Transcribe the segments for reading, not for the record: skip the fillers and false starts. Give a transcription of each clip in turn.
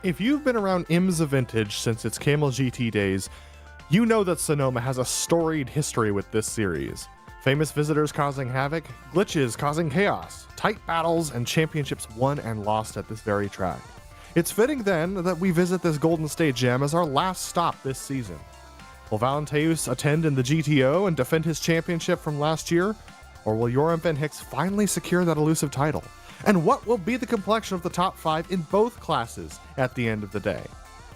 If you've been around IMSA Vintage since its Camel GT days, you know that Sonoma has a storied history with this series. Famous visitors causing havoc, glitches causing chaos, tight battles, and championships won and lost at this very track. It's fitting then that we visit this Golden State gem as our last stop this season. Will Valenteus attend in the GTO and defend his championship from last year? Or will Joram van Hicks finally secure that elusive title? And what will be the complexion of the top 5 in both classes at the end of the day?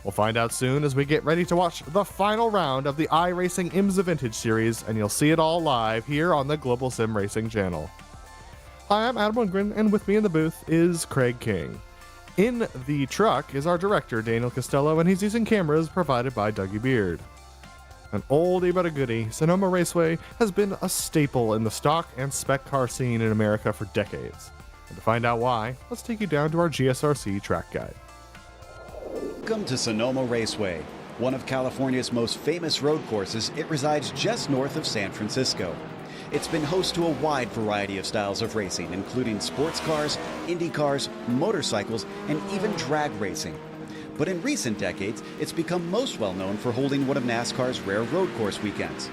We'll find out soon as we get ready to watch the final round of the iRacing IMSA Vintage series, and you'll see it all live here on the Global SimRacing Channel. Hi, I'm Adam Lundgren, and with me in the booth is Craig King. In the truck is our director, Daniel Costello, and he's using cameras provided by Dougie Beard. An oldie but a goodie, Sonoma Raceway has been a staple in the stock and spec car scene in America for decades. And to find out why, let's take you down to our GSRC track guide. Welcome to Sonoma Raceway, one of California's most famous road courses. It resides just north of San Francisco. It's been host to a wide variety of styles of racing, including sports cars, Indy cars, motorcycles, and even drag racing. But in recent decades, it's become most well known for holding one of NASCAR's rare road course weekends.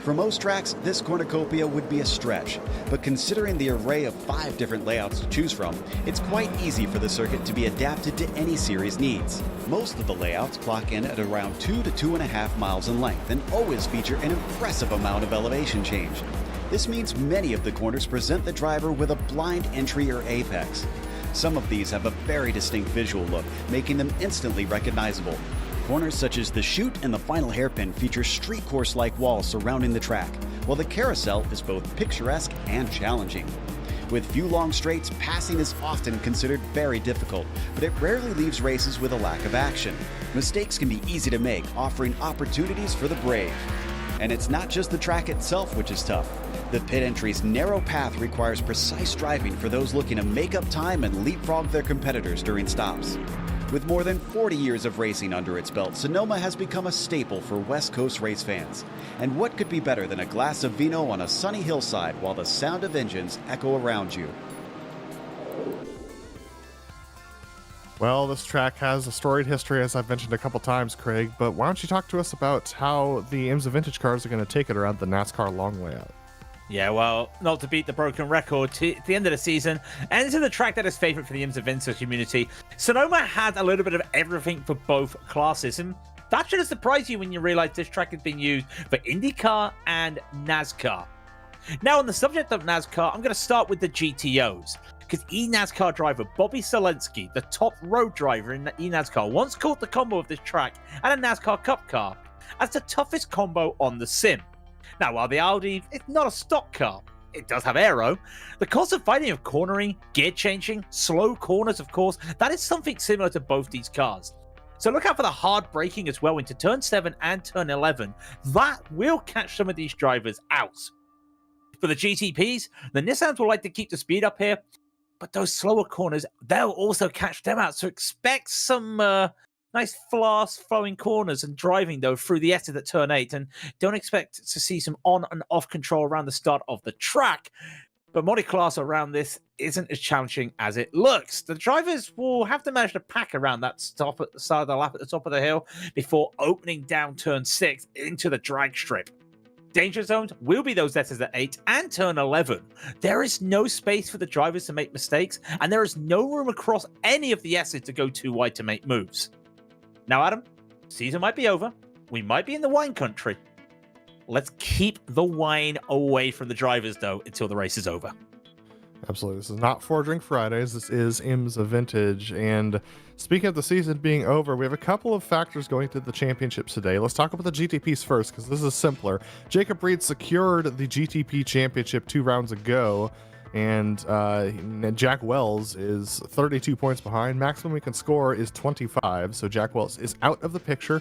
For most tracks, this cornucopia would be a stretch, but considering the array of 5 different layouts to choose from, it's quite easy for the circuit to be adapted to any series needs. Most of the layouts clock in at around 2 to 2.5 miles in length and always feature an impressive amount of elevation change. This means many of the corners present the driver with a blind entry or apex. Some of these have a very distinct visual look, making them instantly recognizable. Corners such as the chute and the final hairpin feature street course-like walls surrounding the track, while the carousel is both picturesque and challenging. With few long straights, passing is often considered very difficult, but it rarely leaves races with a lack of action. Mistakes can be easy to make, offering opportunities for the brave. And it's not just the track itself which is tough. The pit entry's narrow path requires precise driving for those looking to make up time and leapfrog their competitors during stops. With more than 40 years of racing under its belt, Sonoma has become a staple for West Coast race fans. And what could be better than a glass of vino on a sunny hillside while the sound of engines echo around you? Well, this track has a storied history, as I've mentioned a couple times, Craig, but why don't you talk to us about how the IMSA Vintage cars are going to take it around the NASCAR long layout? Yeah, well, not to beat the broken record, at the end of the season, enter the track that is favourite for the IMSA Vintage community. Sonoma had a little bit of everything for both classes, and that shouldn't surprise you when you realise this track has been used for IndyCar and NASCAR. Now, on the subject of NASCAR, I'm going to start with the GTOs, because eNASCAR driver Bobby Selensky, the top road driver in eNASCAR, once called the combo of this track and a NASCAR Cup car as the toughest combo on the sim. Now, while the Audi is not a stock car, it does have aero, the constant fighting of cornering, gear changing, slow corners, of course, that is something similar to both these cars. So look out for the hard braking as well into turn 7 and turn 11. That will catch some of these drivers out. For the GTPs, the Nissans will like to keep the speed up here, but those slower corners, they'll also catch them out. So expect some nice fast flowing corners and driving though through the exit at turn 8, and don't expect to see some on and off control around the start of the track. But multiclass around this isn't as challenging as it looks. The drivers will have to manage to pack around that stop at the start of the lap at the top of the hill before opening down turn 6 into the drag strip. Danger zones will be those letters at 8 and turn 11. There is no space for the drivers to make mistakes, and there is no room across any of the S's to go too wide to make moves. Now, Adam, season might be over. We might be in the wine country. Let's keep the wine away from the drivers, though, until the race is over. Absolutely. This is not 4 Drink Fridays. This is IMSA Vintage. And speaking of the season being over, we have a couple of factors going to the championships today. Let's talk about the GTPs first, because this is simpler. Jacob Reed secured the GTP Championship 2 rounds ago, and Jack Wells is 32 points behind. Maximum we can score is 25, so Jack Wells is out of the picture.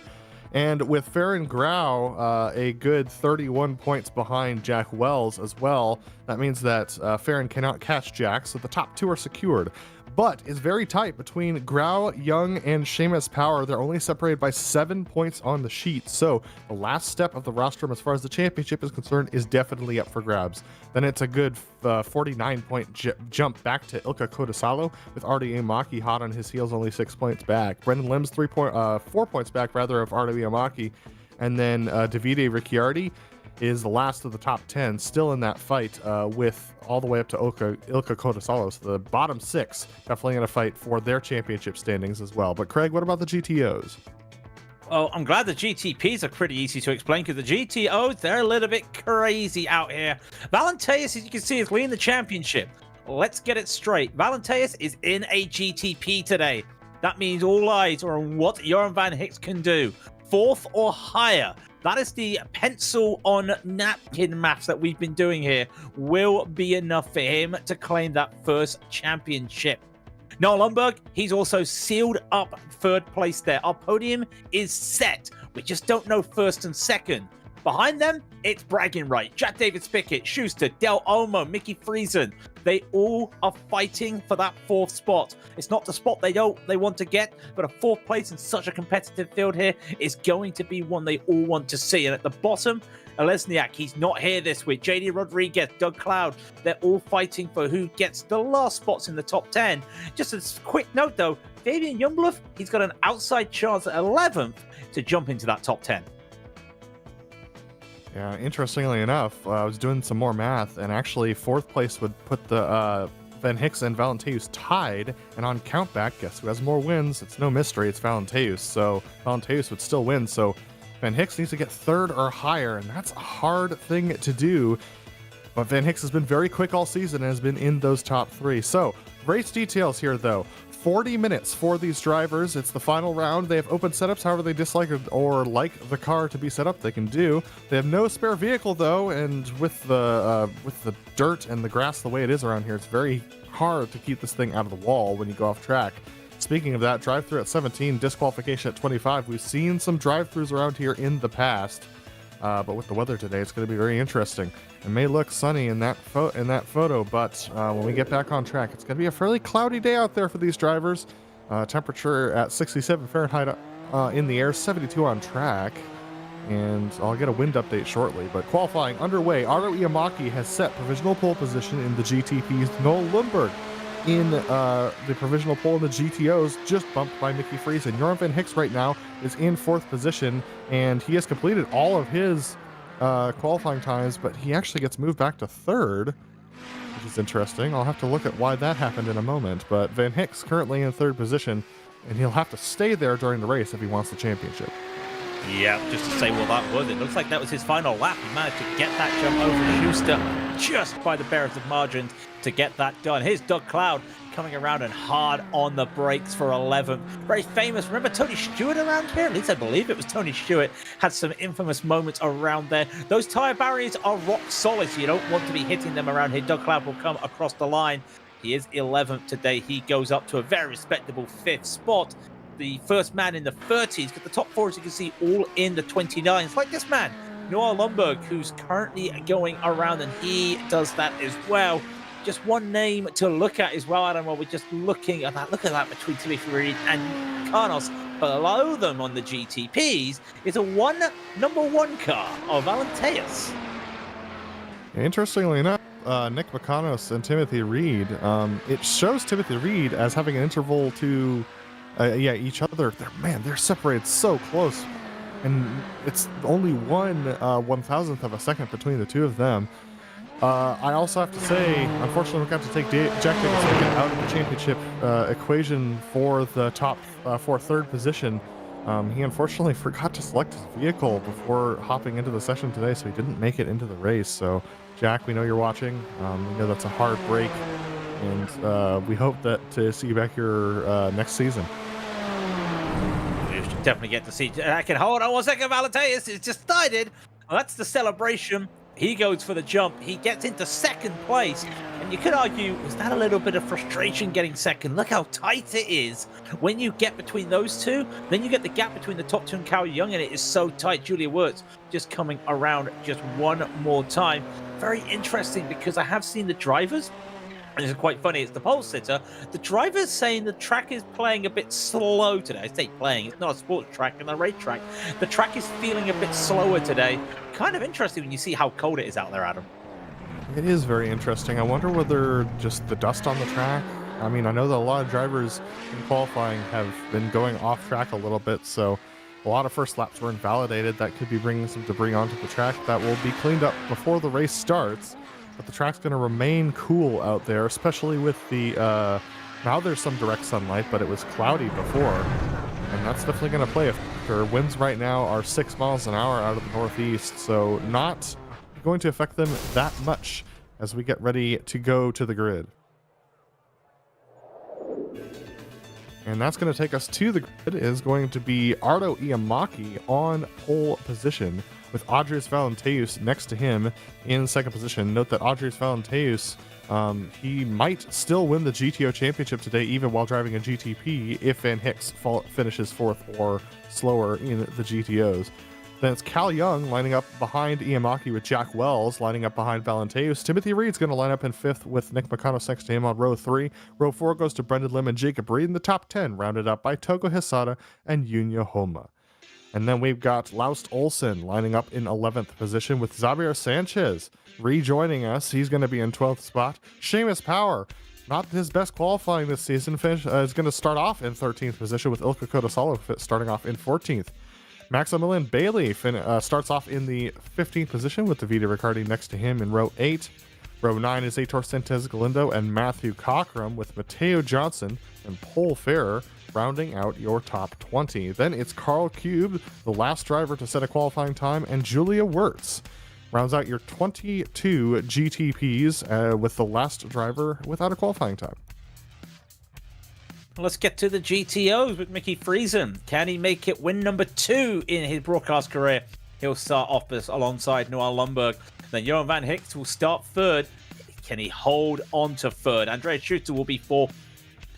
And with Farron Grau a good 31 points behind Jack Wells as well, that means that Farron cannot catch Jack, so the top 2 are secured. but is very tight between Grau, Young, and Seamus Power. They're only separated by 7 points on the sheet, so the last step of the rostrum as far as the championship is concerned is definitely up for grabs. Then it's a good 49-point jump back to Ilka Kodasalo, with Artie Amaki hot on his heels, only 6 points back. Brendan Lim's 4 points back rather of Artie Amaki, and then Davide Ricciardi is the last of the top 10, still in that fight with all the way up to Ilka Kodasalo. So the bottom 6 definitely in a fight for their championship standings as well. But Craig, what about the GTOs? Well, I'm glad the GTPs are pretty easy to explain, because the GTOs, they're a little bit crazy out here. Valenteus, as you can see, is leading the championship. Let's get it straight. Valenteus is in a GTP today. That means all eyes are on what Joran van Hicks can do. 4th or higher. That is the pencil on napkin maths that we've been doing here. Will be enough for him to claim that first championship. Noah Lundberg, he's also sealed up 3rd place there. Our podium is set. We just don't know 1st and 2nd. Behind them, it's bragging right. Jack David Spickett, Schuster, Del Olmo, Mickey Friesen. They all are fighting for that 4th spot. It's not the spot they want to get, but a 4th place in such a competitive field here is going to be one they all want to see. And at the bottom, Lesniak, he's not here this week. JD Rodriguez, Doug Cloud, they're all fighting for who gets the last spots in the top 10. Just a quick note though, Fabian Youngblood, he's got an outside chance at 11th to jump into that top 10. Yeah, interestingly enough, I was doing some more math, and actually 4th place would put the Van Hicks and Valenteus tied, and on countback, guess who has more wins? It's no mystery, it's Valenteus, so Valenteus would still win, so Van Hicks needs to get 3rd or higher, and that's a hard thing to do, but Van Hicks has been very quick all season and has been in those top 3. So, race details here though. 40 minutes for these drivers. It's the final round. They have open setups, however they dislike or like the car to be set up, they can do. They have no spare vehicle though, and with the dirt and the grass the way it is around here, it's very hard to keep this thing out of the wall when you go off track. Speaking of that, drive-through at 17, disqualification at 25. We've seen some drive-throughs around here in the past, but with the weather today, it's going to be very interesting. It may look sunny in that photo, but when we get back on track, it's going to be a fairly cloudy day out there for these drivers. Temperature at 67 Fahrenheit in the air, 72 on track, and I'll get a wind update shortly. But qualifying underway, Aro Iamaki has set provisional pole position in the GTPs. Noel Lundberg in the provisional pole in the GTOs, just bumped by Mickey Friesen. Joran van Hicks right now is in 4th position, and he has completed all of his qualifying times, but he actually gets moved back to 3rd, which is interesting. I'll have to look at why that happened in a moment, but Van Hicks currently in 3rd position, and he'll have to stay there during the race if he wants the championship. Yeah, just to say what that was, it looks like that was his final lap. He managed to get that jump over Schuster just by the barest of margins to get that done. Here's Doug Cloud coming around and hard on the brakes for 11th. Very famous. Remember Tony Stewart around here? At least I believe it was Tony Stewart. Had some infamous moments around there. Those tyre barriers are rock solid, so you don't want to be hitting them around here. Doug Cloud will come across the line. He is 11th today. He goes up to a very respectable 5th spot. The first man in the 30s, but the top 4, as you can see, all in the 29s. Like this man, Noah Lundberg, who's currently going around, and he does that as well. Just one name to look at as well, Adam, while we're just looking at that. Look at that between Timothy Reed and Carnos. Below them on the GTPs is a number one car of Valenteus. Interestingly enough, Nick Makanos and Timothy Reed, it shows Timothy Reed as having an interval to each other. They're separated so close, and it's only 1/1000th of a second between the two of them. I also have to say, unfortunately, we got to take Jack Davis out of the championship equation for the top for 3rd position. He unfortunately forgot to select his vehicle before hopping into the session today, so he didn't make it into the race. So, Jack, we know you're watching. We know that's a hard break, and we hope to see you back here next season. We should definitely get to see. I can hold on 1 second. Valenteus is just started. Well, that's the celebration. He goes for the jump. He gets into 2nd place. And you could argue, is that a little bit of frustration getting 2nd? Look how tight it is. When you get between those two, then you get the gap between the top 2 and Carl Young, and it is so tight. Julia Wirtz just coming around just one more time. Very interesting, because I have seen the drivers And it's quite funny. It's the pole sitter. The driver's saying the track is playing a bit slow today. I say playing. It's not a sports track and a race track. The track is feeling a bit slower today. Kind of interesting when you see how cold it is out there, Adam. It is very interesting. I wonder whether just the dust on the track. I mean, I know that a lot of drivers in qualifying have been going off track a little bit, so a lot of first laps were invalidated. That could be bringing some debris onto the track that will be cleaned up before the race starts. But the track's going to remain cool out there, especially with the, now there's some direct sunlight, but it was cloudy before. And that's definitely going to play a factor. Winds right now are 6 miles an hour out of the northeast, so not going to affect them that much as we get ready to go to the grid. And that's going to take us to the grid. It is going to be Ardo Iamaki on pole position, with Andres Valenteus next to him in second position. Note that Andres Valenteus, he might still win the GTO championship today, even while driving a GTP, if Van Hicks finishes fourth or slower in the GTOs. Then it's Cal Young lining up behind Iamaki with Jack Wells lining up behind Valenteus. Timothy Reed's going to line up in fifth with Nick McConnell next to him on row 3. Row 4 goes to Brendan Lim and Jacob Reed, and the top 10 rounded up by Togo Hisada and Yunya Homa. And then we've got Laust Olsen lining up in 11th position with Xavier Sanchez rejoining us. He's going to be in 12th spot. Seamus Power, not his best qualifying this season, is going to start off in 13th position with Ilka Kodasalo starting off in 14th. Maximilian Bailey starts off in the 15th position with Davide Riccardi next to him in row 8. Row 9 is Heitor Sentes Galindo and Matthew Cockrum with Mateo Johnson and Paul Ferrer rounding out your top 20. Then it's Carl Cube, the last driver to set a qualifying time, and Julia Wirtz rounds out your 22 GTPs with the last driver without a qualifying time. Let's get to the GTOs with Mickey Friesen. Can he make it win number 2 in his broadcast career? He'll start off alongside Noah Lundberg. Then Johan Van Hicks will start third. Can he hold on to third? Andreas Schuster will be 4th.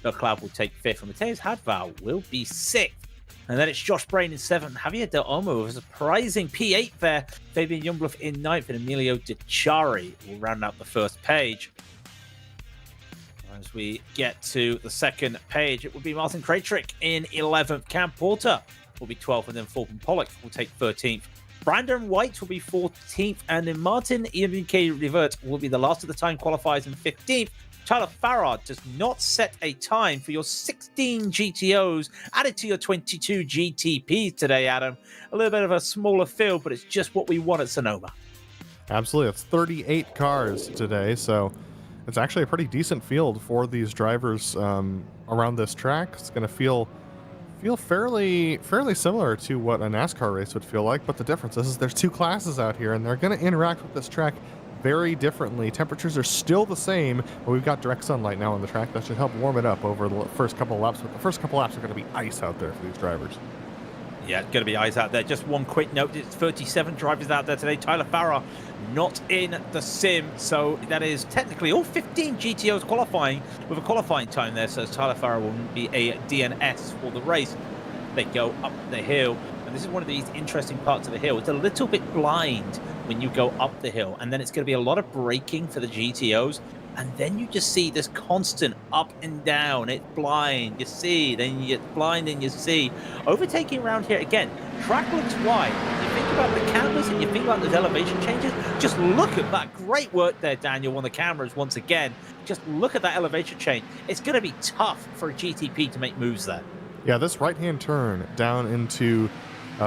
Bill Cloud will take 5th. And Mateus Hadval will be 6th. And then it's Josh Brain in 7th. Javier Del Olmo with a surprising P8 there. Fabian Youngblood in 9th. And Emilio Di Chari will round out the first page. As we get to the second page, it will be Martin Krajcik in 11th. Cam Porter will be 12th, and then Fulton Pollock will take 13th. Brandon White will be 14th, and then Martin Ianke Rivert will be the last of the time qualifiers in 15th. Tyler Farrar does not set a time for your 16 GTOs added to your 22 GTPs today, Adam. A little bit of a smaller field, but it's just what we want at Sonoma. Absolutely. It's 38 cars today, so it's actually a pretty decent field for these drivers around this track. It's going to feel fairly similar to what a NASCAR race would feel like, but the difference is there's 2 classes out here, and they're going to interact with this track very differently. Temperatures are still the same, but we've got direct sunlight now on the track that should help warm it up over the first couple of laps, but the first couple of laps are going to be ice out there for these drivers. Yeah, it's going to be ice out there. Just one quick note, it's 37 drivers out there today. Tyler Farrar not in the sim, so that is technically all 15 GTOs qualifying with a qualifying time there, so Tyler Farrar will be a DNS for the race. They go up the hill, and this is one of these interesting parts of the hill. It's a little bit blind when you go up the hill, and then it's going to be a lot of braking for the GTOs, and then you just see this constant up and down. It's blind, you see, then you get blind and you see. Overtaking around here, again, track looks wide. You think about the cameras and you think about those elevation changes, just look at that. Great work there, Daniel, on the cameras once again. Just look at that elevation change. It's going to be tough for a GTP to make moves there. Yeah, this right-hand turn down into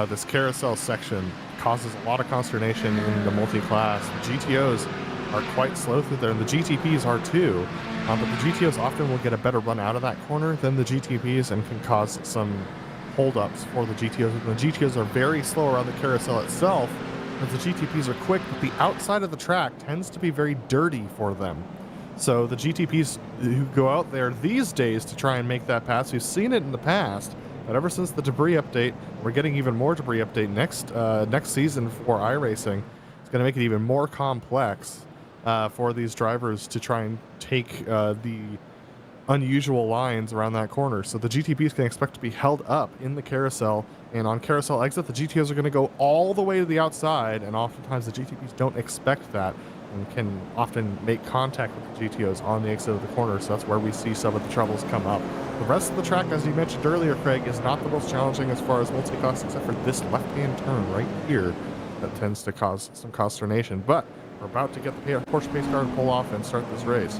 this carousel section causes a lot of consternation in the multi-class. The GTOs are quite slow through there, and the GTPs are too. But the GTOs often will get a better run out of that corner than the GTPs and can cause some holdups for the GTOs. And the GTOs are very slow around the carousel itself, as the GTPs are quick, but the outside of the track tends to be very dirty for them. So the GTPs who go out there these days to try and make that pass, we've seen it in the past, but ever since the debris update, we're getting even more debris update next season for iRacing. It's going to make it even more complex for these drivers to try and take the unusual lines around that corner. So the GTPs can expect to be held up in the carousel, and on carousel exit, the GTOs are going to go all the way to the outside, and oftentimes the GTPs don't expect that. and can often make contact with the GTOs on the exit of the corner, so that's where we see some of the troubles come up. The rest of the track, as you mentioned earlier, Craig, is not the most challenging as far as multiclass, except for this left-hand turn right here that tends to cause some consternation. But we're about to get the Porsche pace car and pull off and start this race.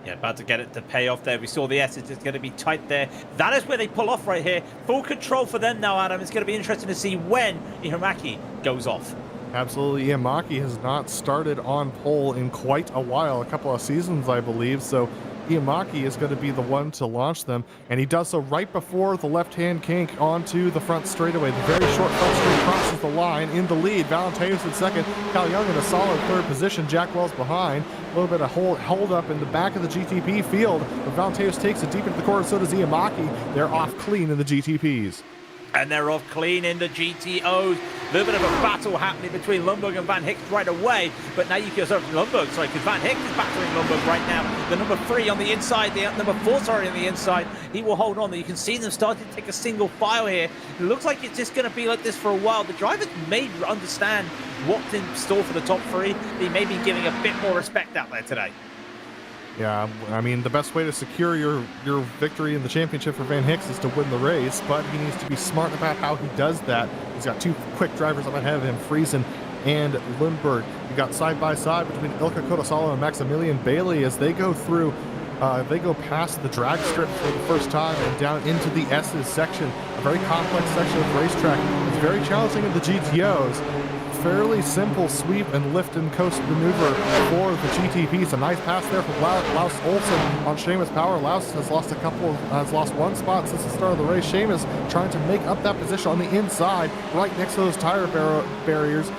Yeah, about to get it to pay off there. We saw the S's. It's going to be tight there. That is where they pull off right here. Full control for them now, Adam. It's going to be interesting to see when Ihomaki goes off. Absolutely. Ihomaki has not started on pole in quite a while, a couple of seasons, I believe. So Ihomaki is going to be the one to launch them, and he does so right before the left-hand kink onto the front straightaway. The very short front straight crosses the line in the lead. Valenteus in second, Cal Young in a solid third position. Jack Wells behind. A little bit of hold up in the back of the GTP field, but Valenteus takes it deep into the corner, so does Ihomaki. They're off clean in the GTPs. And they're off clean in the GTOs. A little bit of a battle happening between Lundberg and Van Hicks right away. But now you can Lundberg, sorry, because Van Hicks is battering Lundberg right now. The number 3 on the inside, the number 4, sorry, on the inside. He will hold on. You can see them starting to take a single file here. It looks like it's just going to be like this for a while. The drivers may understand what's in store for the top 3. They may be giving a bit more respect out there today. Yeah, I mean, the best way to secure your victory in the championship for Van Hicks is to win the race, but he needs to be smart about how he does that. He's got 2 quick drivers up ahead of him, Friesen and Lundberg. You got side-by-side between Ilka Kodasalo and Maximilian Bailey as they go through, they go past the drag strip for the first time and down into the S's section, a very complex section of the racetrack. It's very challenging in the GTOs. Fairly simple sweep and lift and coast maneuver for the GTP. It's a nice pass there from Laus Olsen on Seamus Power. Laus has lost 1 spot since the start of the race. Seamus trying to make up that position on the inside, right next to those tire barriers.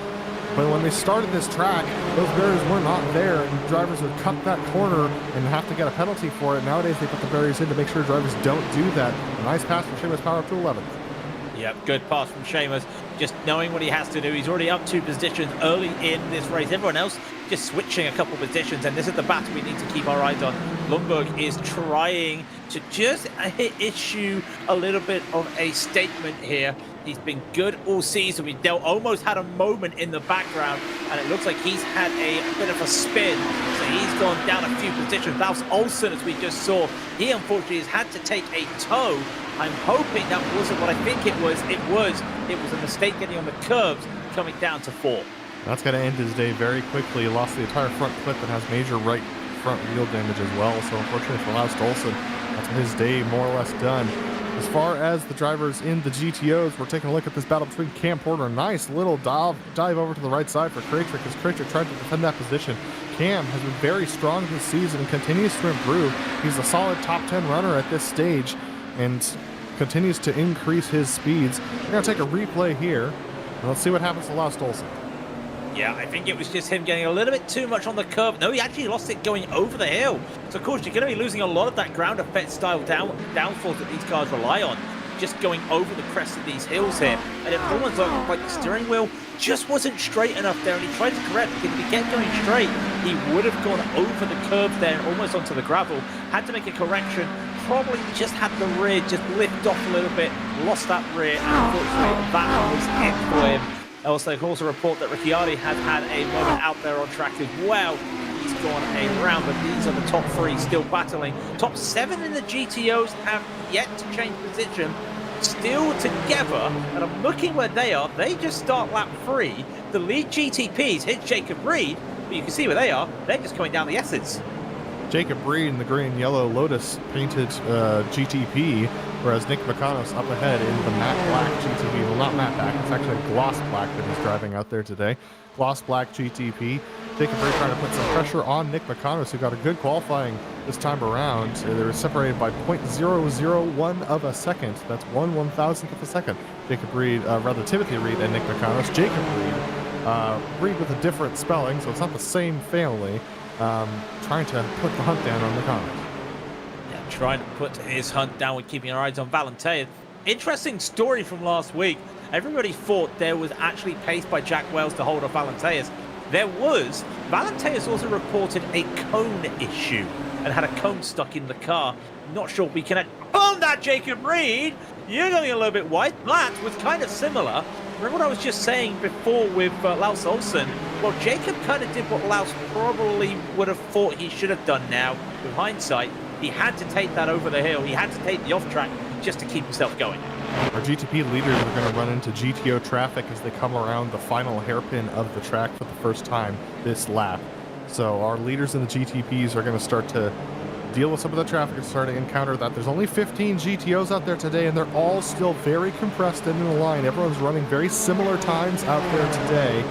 But when they started this track, those barriers were not there, and drivers would cut that corner and have to get a penalty for it. Nowadays, they put the barriers in to make sure drivers don't do that. A nice pass from Seamus Power up to 11th. Yep, good pass from Seamus, just knowing what he has to do. He's already up 2 positions early in this race. Everyone else just switching a couple positions, and this is the battle we need to keep our eyes on. Lundberg is trying to just issue a little bit of a statement here. He's been good all season. We almost had a moment in the background, and it looks like he's had a bit of a spin. So he's gone down a few positions. Laus Olsen, as we just saw, he unfortunately has had to take a tow. I'm hoping that wasn't what I think it was. It was a mistake getting on the curves, coming down to 4. That's going to end his day very quickly. He lost the entire front clip and has major right front wheel damage as well. So unfortunately for Laus Olsen, that's his day more or less done. As far as the drivers in the GTOs, we're taking a look at this battle between Cam Porter. Nice little dive over to the right side for Krejcik as Krejcik tried to defend that position. Cam has been very strong this season and continues to improve. He's a solid top 10 runner at this stage and continues to increase his speeds. We're going to take a replay here, and let's see what happens to Laus Olsen. Yeah, I think it was just him getting a little bit too much on the curve. No, he actually lost it going over the hill. So, of course, you're going to be losing a lot of that ground effect style downforce that these cars rely on, just going over the crest of these hills here. And it almost looked like the steering wheel just wasn't straight enough there, and he tried to correct, because if he kept going straight, he would have gone over the curve there, almost onto the gravel. Had to make a correction. Probably just had the rear just lift off a little bit, lost that rear, and unfortunately that was it for him. Also report that Ricciardi has had a moment out there on track as well. He's gone a round, but these are the top 3 still battling. Top 7 in the GTOs have yet to change position, still together, and I'm looking where they are. They just start lap 3. The lead GTPs hit Jacob Reed, but you can see where they are. They're just coming down the S's. Jacob Reed in the green and yellow Lotus painted GTP, whereas Nick Makanos up ahead in the matte black GTP. Well, not matte black, it's actually a gloss black that he's driving out there today. Gloss black GTP. Jacob Reed trying to put some pressure on Nick Makanos, who got a good qualifying this time around. They were separated by 0.001 of a second. That's 1/1000th of a second. Jacob Reed, Timothy Reed and Nick Makanos. Jacob Reed, Reed with a different spelling, so it's not the same family. Trying to put the hunt down on the Connors. Yeah, trying to put his hunt down with keeping our eyes on Valenteus. Interesting story from last week. Everybody thought there was actually pace by Jack Wells to hold off Valenteus. There was. Valenteus also reported a cone issue and had a cone stuck in the car. Not sure we can... Boom, that Jacob Reed! You're going a little bit wide. That was kind of similar. Remember what I was just saying before with Laus Olsen? Well, Jacob kind of did what Laus probably would have thought he should have done now. With hindsight, he had to take that over the hill. He had to take the off track just to keep himself going. Our GTP leaders are going to run into GTO traffic as they come around the final hairpin of the track for the first time this lap. So our leaders in the GTPs are going to start to deal with some of the traffic and start to encounter that. There's only 15 GTOs out there today, and they're all still very compressed in a line. Everyone's running very similar times out there today.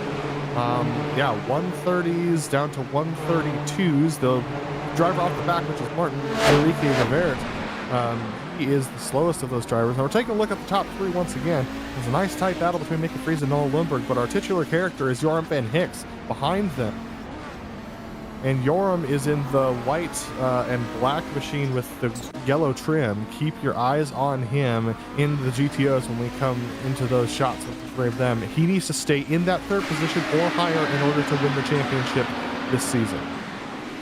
Yeah, 130s down to 132s. The driver off the back, which is Martin Enrique Rivera, he is the slowest of those drivers. Now we're taking a look at the top three once again. There's a nice tight battle between Mickey Fries and Noah Lundberg, but our titular character is Joram Van Hicks behind them. And Joram is in the white and black machine with the yellow trim. Keep your eyes on him in the GTOs when we come into those shots with the three of them. He needs to stay in that third position or higher in order to win the championship this season.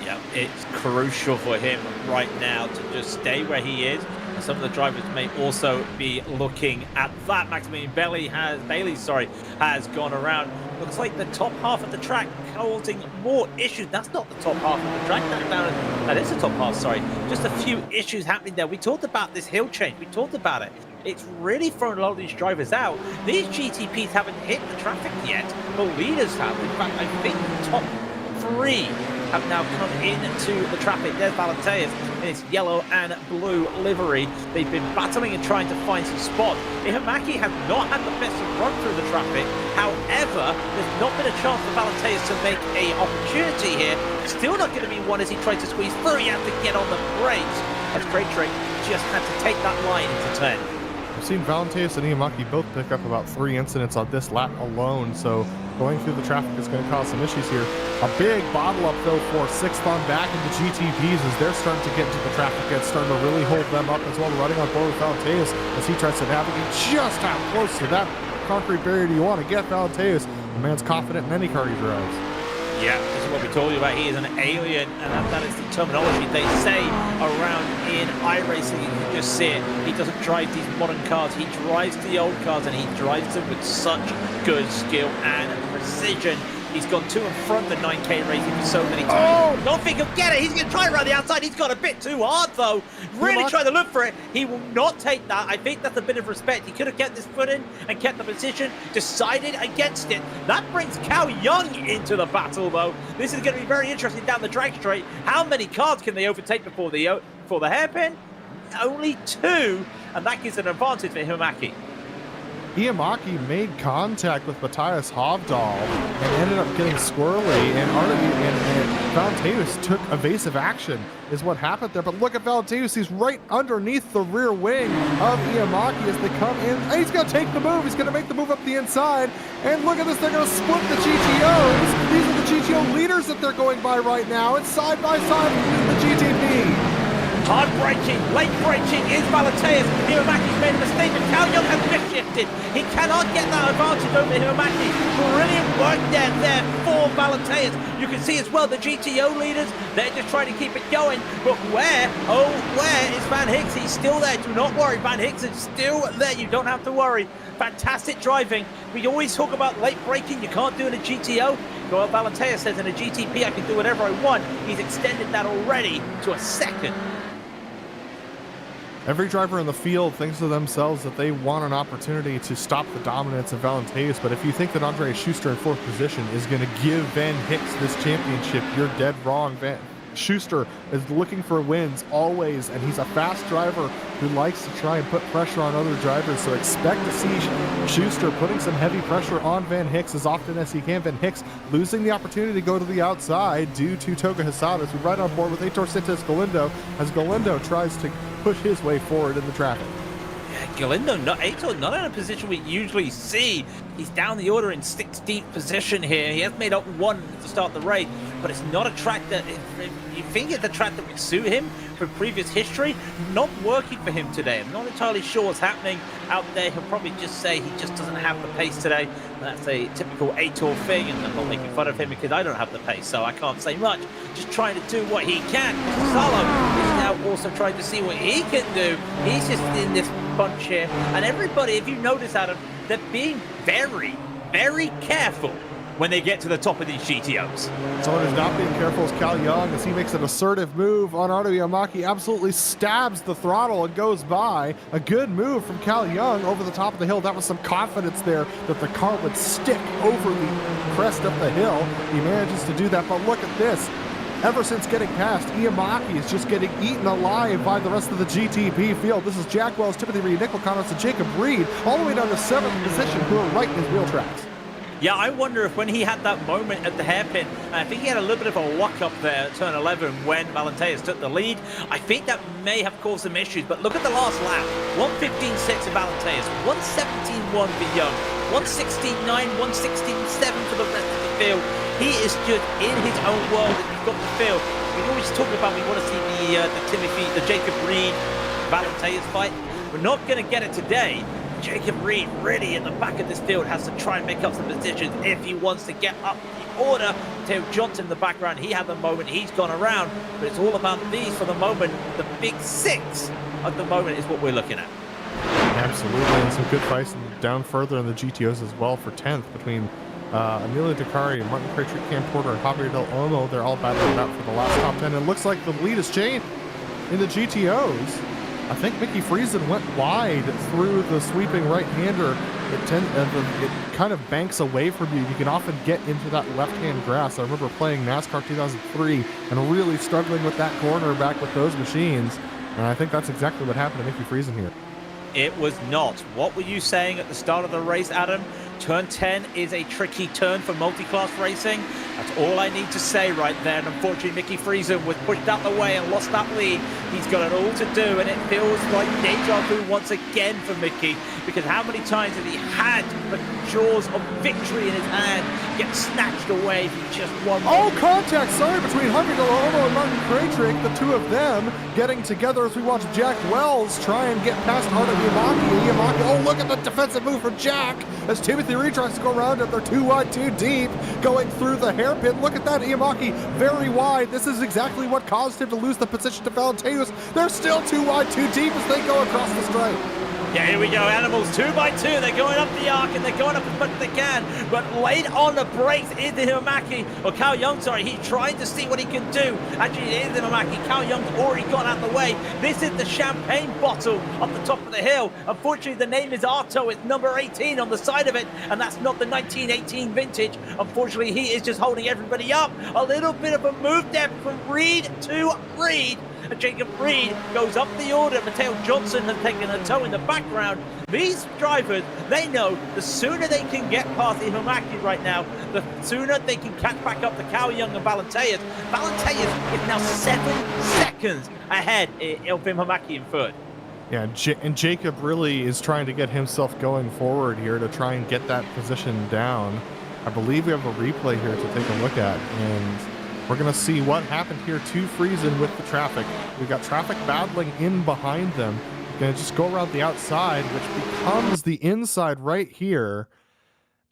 Yeah, it's crucial for him right now to just stay where he is. And some of the drivers may also be looking at that. Maximilian Bailey has gone around. Looks like the top half of the track causing more issues. That's not the top half of the track. That is the top half, sorry. Just a few issues happening there. We talked about this hill change. We talked about it. It's really thrown a lot of these drivers out. These GTPs haven't hit the traffic yet. The leaders have. In fact, I think the top three have now come into the traffic. There's Valenteas in his yellow and blue livery. They've been battling and trying to find some spots. Ihimaki has not had the best run through the traffic. However, there's not been a chance for Valenteas to make an opportunity here. Still not going to be one as he tries to squeeze through. He has to get on the brakes. As Craig just had to take that line into turn. We've seen Valenteas and Ihimaki both pick up about 3 incidents on this lap alone, so going through the traffic is going to cause some issues here. A big bottle up though for 6th on back in the GTPs as they're starting to get into the traffic and starting to really hold them up as well, running on board with Valenteas as he tries to navigate just how close to that concrete barrier do you want to get Valenteas. The man's confident in any car he drives. Yeah, this is what we told you about. He is an alien, and that is the terminology they say around in iRacing. You can just see it. He doesn't drive these modern cars. He drives the old cars, and he drives them with such good skill and precision. He's gone to and from the 9K racing for so many times. Oh! Don't think he'll get it. He's going to try around the outside. He's got a bit too hard, though. Really trying to look for it. He will not take that. I think that's a bit of respect. He could have kept his foot in and kept the position, decided against it. That brings Cal Young into the battle, though. This is going to be very interesting down the drag straight. How many cars can they overtake before the hairpin? Only 2, and that gives an advantage for Ihimaki. Ihimaki made contact with Matthias Hovdahl and ended up getting squirrely, and Valenteas took evasive action is what happened there. But look at Valenteas, he's right underneath the rear wing of Ihimaki as they come in. And he's going to take the move. He's going to make the move up the inside. And look at this, they're going to split the GTOs. These are the GTO leaders that they're going by right now. It's side by side with the GTP. Hard braking, late braking is Valenteas. Ihimaki's made a mistake, and Cal Young has shifted. He cannot get that advantage over Ihimaki. Brilliant work there for Valenteas. You can see as well the GTO leaders, they're just trying to keep it going. But where is Van Hicks? He's still there. Do not worry, Van Hicks is still there. You don't have to worry. Fantastic driving. We always talk about late braking. You can't do it in a GTO. Well, Valenteas says in a GTP, I can do whatever I want. He's extended that already to a second. Every driver in the field thinks to themselves that they want an opportunity to stop the dominance of Valenteas, but if you think that Andre Schuster in 4th position is going to give Van Hicks this championship, you're dead wrong. Schuster is looking for wins always, and he's a fast driver who likes to try and put pressure on other drivers, so expect to see Schuster putting some heavy pressure on Van Hicks as often as he can. Van Hicks losing the opportunity to go to the outside due to Toga Hasadas, who right on board with Heitor Sintes Galindo as Galindo tries to push his way forward in the traffic. Galindo, Heitor, not in a position we usually see. He's down the order in 16th position here. He has made up 1 to start the race, but it's not a track that, you think it's a track that would suit him from previous history. Not working for him today. I'm not entirely sure what's happening out there. He'll probably just say he just doesn't have the pace today. That's a typical Heitor thing, and I'm not making fun of him because I don't have the pace, so I can't say much. Just trying to do what he can. Salo is now also trying to see what he can do. He's just in this bunch here, and everybody, if you notice, Adam, they're being very, very careful when they get to the top of these GTOs. Someone who's not being careful is Cal Young, as he makes an assertive move on Ardo Yamaki, absolutely stabs the throttle and goes by. A good move from Cal Young over the top of the hill. That was some confidence there that the car would stick over the crest of the hill. He manages to do that, but look at this. Ever since getting past, Iamaki is just getting eaten alive by the rest of the GTP field. This is Jack Wells, Timothy Reed, Nick O'Connor, and Jacob Reed, all the way down to 7th position, who are right in his wheel tracks. Yeah, I wonder if when he had that moment at the hairpin, I think he had a little bit of a luck up there at turn 11 when Valenteus took the lead. I think that may have caused some issues, but look at the last lap. 1:15.6 for Valenteus, 1:17.1 for Young, 1:16.9, 1:16.7 for the rest of the field. He is just in his own world, and you've got the field. We always talk about we want to see the Jacob Reed, Valenteus fight. We're not going to get it today. Jacob Reed really in the back of this field has to try and make up some positions if he wants to get up the order. Theo Johnson in the background, he had the moment, he's gone around, but it's all about these for the moment. The big six at the moment is what we're looking at. Absolutely, and some good fights down further in the GTOs as well for 10th between Emilio Dakari, Martin Craytree, Cam Porter, and Javier Del Olmo. They're all battling it out for the last top 10, and it looks like the lead has changed in the GTOs. I think Mickey Friesen went wide through the sweeping right-hander. It kind of banks away from you. You can often get into that left-hand grass. I remember playing NASCAR 2003 and really struggling with that corner back with those machines. And I think that's exactly what happened to Mickey Friesen here. It was not. What were you saying at the start of the race, Adam? Turn 10 is a tricky turn for multi-class racing. That's all I need to say right there. And unfortunately, Mickey Friesen was pushed out the way and lost that lead. He's got it all to do, and it feels like deja vu once again for Mickey, because how many times have he had the jaws of victory in his hand get snatched away from just one? Oh, contact, sorry, between Javier Del Olmo and Martin Craytree, the two of them getting together as we watch Jack Wells try and get past Ardo Yamaki. Oh, look at the defensive move for Jack as Timothy Reed tries to go around it. They're too wide, too deep, going through the hairpin. Look at that, Yamaki very wide. This is exactly what caused him to lose the position to Valenteus. They're still too wide, too deep as they go across the stripe. Yeah, here we go, Animals 2 by 2. They're going up the arc and they're going up as much as they can. But late on the brakes is the Himamaki, or Cal Young, sorry. He's trying to see what he can do. Actually, it is the Himamaki. Cal Young's already gone out the way. This is the champagne bottle up the top of the hill. Unfortunately, the name is Arto. It's number 18 on the side of it, and that's not the 1918 vintage. Unfortunately, he is just holding everybody up. A little bit of a move there from Reed to Reed. Jacob Reed goes up the order. Mateo Johnson has taken a toe in the background. These drivers, they know the sooner they can get past Ihomaki right now, the sooner they can catch back up to Cal Young and Valenteus. Valenteus is now 7 seconds ahead of Ihomaki in third. Yeah, and Jacob really is trying to get himself going forward here to try and get that position down. I believe we have a replay here to take a look at, and we're going to see what happened here to Friesen with the traffic. We've got traffic battling in behind them. Going to just go around the outside, which becomes the inside right here.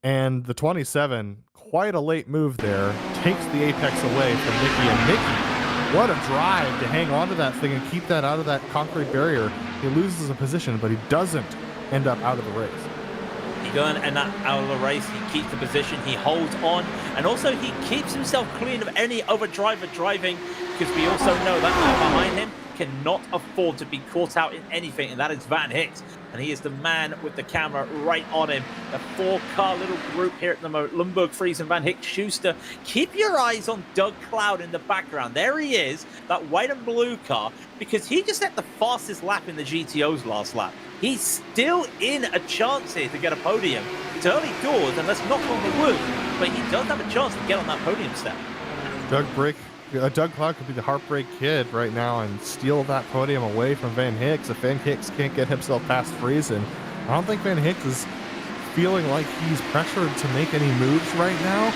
And the 27, quite a late move there, takes the apex away from Mickey. And Mickey, what a drive to hang onto that thing and keep that out of that concrete barrier. He loses a position, but he doesn't end up out of the race. He goes and out of the race, he keeps the position, he holds on, and also he keeps himself clean of any other driver driving, because we also know that man behind him cannot afford to be caught out in anything, and that is Van Hicks, and he is the man with the camera right on him. The 4-car little group here at the moment, Lundberg, Friesen, Van Hicks, Schuster. Keep your eyes on Doug Cloud in the background. There he is, that white and blue car, because he just had the fastest lap in the GTOs last lap. He's still in a chance here to get a podium. It's early doors, and let's knock on the wood, but he does have a chance to get on that podium step. Doug Cloud could be the heartbreak kid right now and steal that podium away from Van Hicks if Van Hicks can't get himself past Friesen. I don't think Van Hicks is feeling like he's pressured to make any moves right now.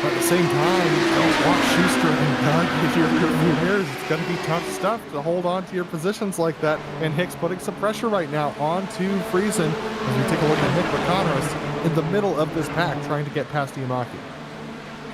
But at the same time, you don't want Schuster and Doug if you're your mirrors. It's going to be tough stuff to hold on to your positions like that. And Hicks putting some pressure right now onto Friesen. As we take a look at Nick O'Connor in the middle of this pack trying to get past Yamaki.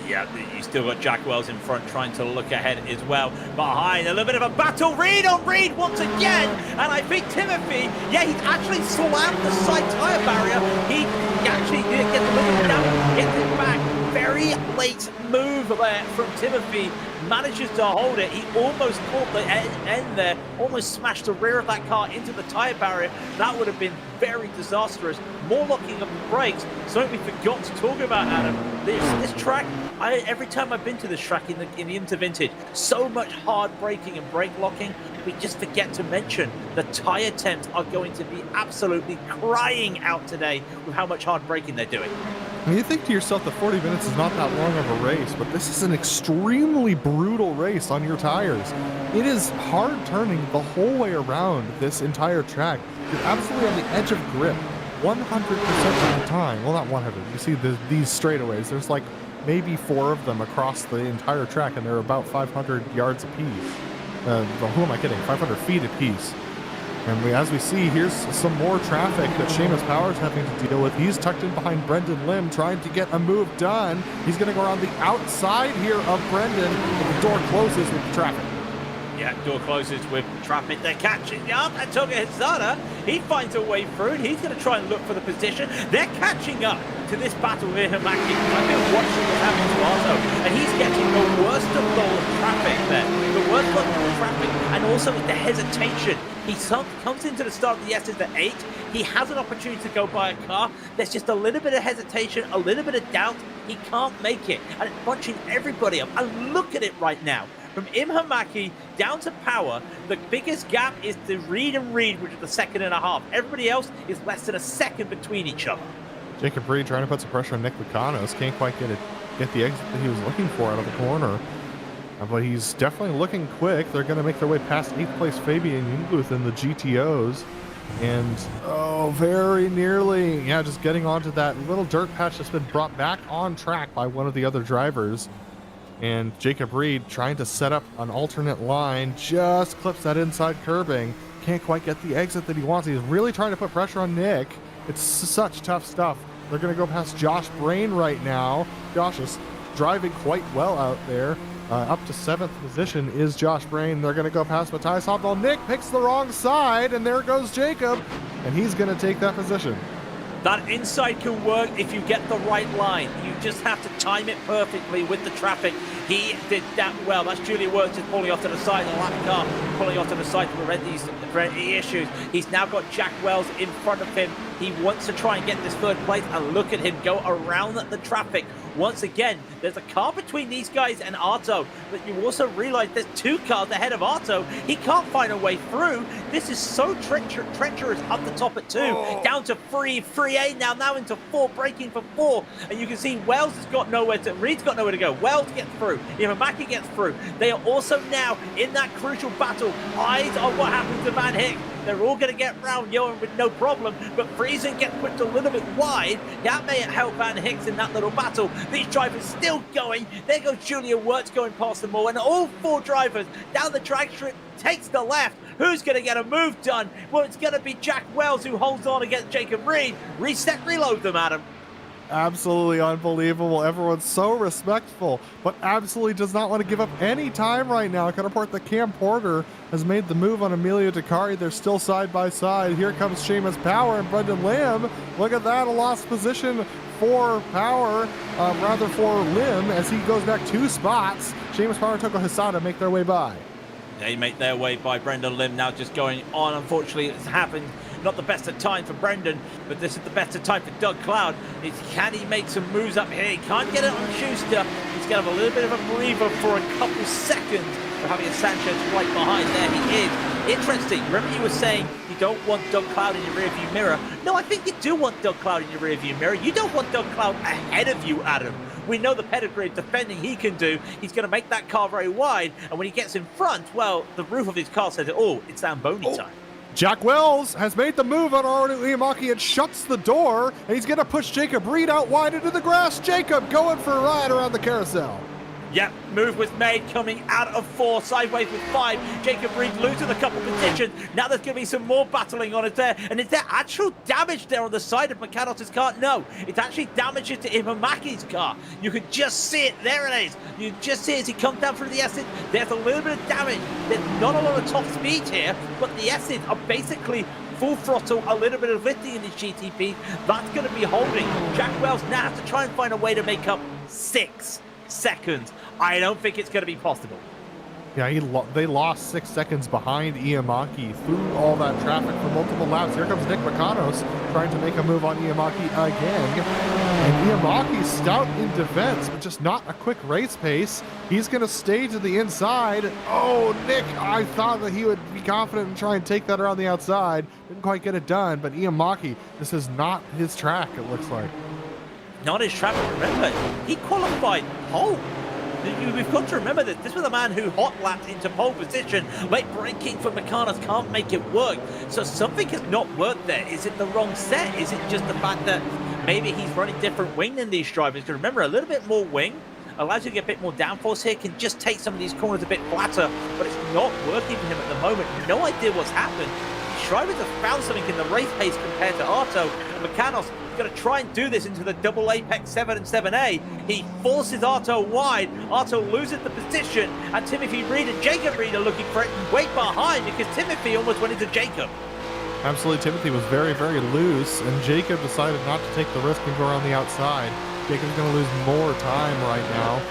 Yeah, you still got Jack Wells in front trying to look ahead as well. Behind, a little bit of a battle. Reed on Reed once again. And I think Timothy, yeah, he's actually slammed the side tyre barrier. He actually did get the little down, hit it back. Very very late move there from Timothy. Manages to hold it. He almost caught the end there, almost smashed the rear of that car into the tire barrier. That would have been very disastrous. More locking up the brakes. Something we forgot to talk about, Adam. This track, every time I've been to this track in the IMSA Vintage, so much hard braking and brake locking, we just forget to mention the tire temps are going to be absolutely crying out today with how much hard braking they're doing. And you think to yourself that 40 minutes is not that long of a race, but this is an extremely brutal race on your tires. It is hard turning the whole way around this entire track. You're absolutely on the edge of grip 100% of the time. Well, not 100. You see these straightaways. There's like maybe 4 of them across the entire track, and they're about 500 yards apiece. Who am I kidding? 500 feet apiece. And as we see, here's some more traffic that Seamus Power's having to deal with. He's tucked in behind Brendan Lim, trying to get a move done. He's going to go around the outside here of Brendan, but the door closes with the traffic. Yeah, door closes with traffic. They're catching up. And Toga Hizada, he finds a way through. He's going to try and look for the position. They're catching up to this battle here, Hamaki. I've been watching what's happening to Arto, and he's getting the worst of all the traffic there. The worst of all the traffic, and also the hesitation. He comes into the start of the S's at 8. He has an opportunity to go by a car. There's just a little bit of hesitation, a little bit of doubt. He can't make it. And it's bunching everybody up. And look at it right now. From Imhamaki down to Power, the biggest gap is to Reed and Reed, which is the 2.5 seconds. Everybody else is less than a second between each other. Jacob Reed trying to put some pressure on Nick Lucanos. Can't quite get the exit that he was looking for out of the corner. But he's definitely looking quick. They're going to make their way past 8th place Fabian Jungluth in the GTOs. And, oh, very nearly. Yeah, just getting onto that little dirt patch that's been brought back on track by one of the other drivers. And Jacob Reed trying to set up an alternate line, just clips that inside curbing. Can't quite get the exit that he wants. He's really trying to put pressure on Nick. It's such tough stuff. They're going to go past Josh Brain right now. Josh is driving quite well out there. Up to 7th position is Josh Brain. They're going to go past Matthias Hobdal. Nick picks the wrong side, and there goes Jacob. And he's going to take that position. That inside can work if you get the right line. You just have to time it perfectly with the traffic. He did that well. That's Julia Works just pulling off to the side. The lap car pulling off to the side to prevent these issues. He's now got Jack Wells in front of him. He wants to try and get this 3rd place, and look at him go around the traffic. Once again, there's a car between these guys and Arto, but you also realize there's 2 cars ahead of Arto. He can't find a way through. This is so treacherous up the top at 2, down to 3A now into 4, braking for 4. And you can see Wells has got nowhere to, Reed's got nowhere to go. Wells gets through, Imamaki gets through. They are also now in that crucial battle. Eyes on what happens to Van Hick. They're all going to get round Johan with no problem, but Friesen gets pushed a little bit wide. That may help Van Hicks in that little battle. These drivers still going. There goes Julia Wirtz going past them all, and all 4 drivers down the drag strip takes the left. Who's going to get a move done? Well, it's going to be Jack Wells who holds on against Jacob Reed. Reset, reload them, Adam. Absolutely unbelievable. Everyone's so respectful, but absolutely does not want to give up any time right now. I can report that Cam Porter has made the move on Emilio Dakari. They're still side by side. Here comes Seamus Power and Brendan Lim. Look at that, a lost position for Power, rather for Lim, as he goes back 2 spots. Seamus Power and Toko Hisada make their way by. They make their way by Brendan Lim now just going on. Unfortunately, it's happened. Not the best of time for Brendan, but this is the best of time for Doug Cloud. Can he make some moves up here? He can't get it on Schuster. He's going to have a little bit of a breather for a couple seconds for having a Sanchez right behind. There he is. Interesting. Remember you were saying you don't want Doug Cloud in your rearview mirror. No, I think you do want Doug Cloud in your rearview mirror. You don't want Doug Cloud ahead of you, Adam. We know the pedigree of defending he can do. He's going to make that car very wide, and when he gets in front, well, the roof of his car says, oh, it's Zamboni time. Jack Wells has made the move on Arno Iamaki and shuts the door, and he's going to push Jacob Reed out wide into the grass. Jacob going for a ride around the carousel. Yep, move was made coming out of 4, sideways with 5. Jacob Reed losing a couple positions. Now there's going to be some more battling on it there. And is there actual damage there on the side of Makanos' car? No, it's actually damages to Imamaki's car. You could just see it. There it is. You just see it as he comes down through the S's. There's a little bit of damage. There's not a lot of top speed here, but the S's are basically full throttle, a little bit of lifting in the GTP. That's going to be holding. Jack Wells now has to try and find a way to make up 6 seconds. I don't think it's going to be possible. Yeah, they lost 6 seconds behind Iamaki through all that traffic for multiple laps. Here comes Nick Makanos trying to make a move on Iamaki again. And Iamaki's stout in defense, but just not a quick race pace. He's going to stay to the inside. Oh, Nick, I thought that he would be confident and try and take that around the outside. Didn't quite get it done, but Iamaki, this is not his track, it looks like. Not his track, remember, he qualified pole. We've got to remember that this was a man who hot lapped into pole position. Late braking for Makanos can't make it work. So something has not worked there. Is it the wrong set? Is it just the fact that maybe he's running different wing than these drivers? Because remember, a little bit more wing allows you to get a bit more downforce here, can just take some of these corners a bit flatter, but it's not working for him at the moment. No idea what's happened. Drivers have found something in the race pace compared to Arto. Makanos is going to try and do this into the double apex 7 and 7A. He forces Arto wide. Arto loses the position, and Timothy Reed and Jacob Reed are looking for it way behind because Timothy almost went into Jacob. Absolutely, Timothy was very, very loose, and Jacob decided not to take the risk and go around the outside. Jacob's going to lose more time right now.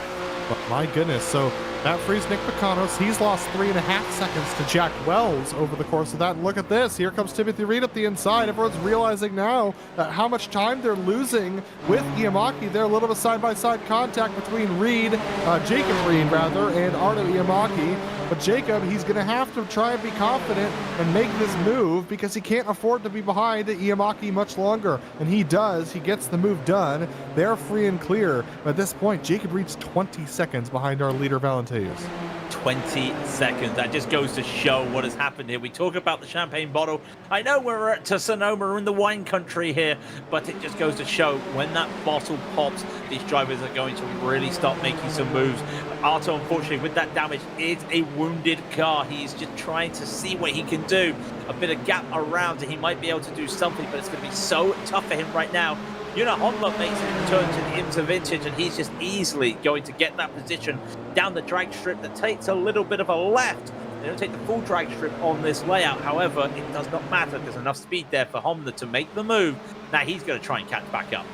But my goodness, so that frees Nick Makanos. He's lost 3.5 seconds to Jack Wells over the course of that. And look at this. Here comes Timothy Reed up the inside. Everyone's realizing now how much time they're losing with Iamaki. They're a little bit side-by-side contact between Jacob Reed, and Arto Iamaki. But Jacob, he's going to have to try and be confident and make this move because he can't afford to be behind Iamaki much longer. And he does. He gets the move done. They're free and clear. But at this point, Jacob Reed's 20 seconds behind our leader, Valentez. 20 seconds. That just goes to show what has happened here. We talk about the champagne bottle. I know we're at Sonoma, we're in the wine country here, but it just goes to show when that bottle pops, these drivers are going to really start making some moves. Arto, unfortunately, with that damage, is a wounded car. He's just trying to see what he can do. A bit of gap around, and he might be able to do something, but it's going to be so tough for him right now. Honda makes a return to the IMSA Vintage, and he's just easily going to get that position down the drag strip that takes a little bit of a left. They don't take the full drag strip on this layout. However, it does not matter. There's enough speed there for Honda to make the move. Now he's going to try and catch back up.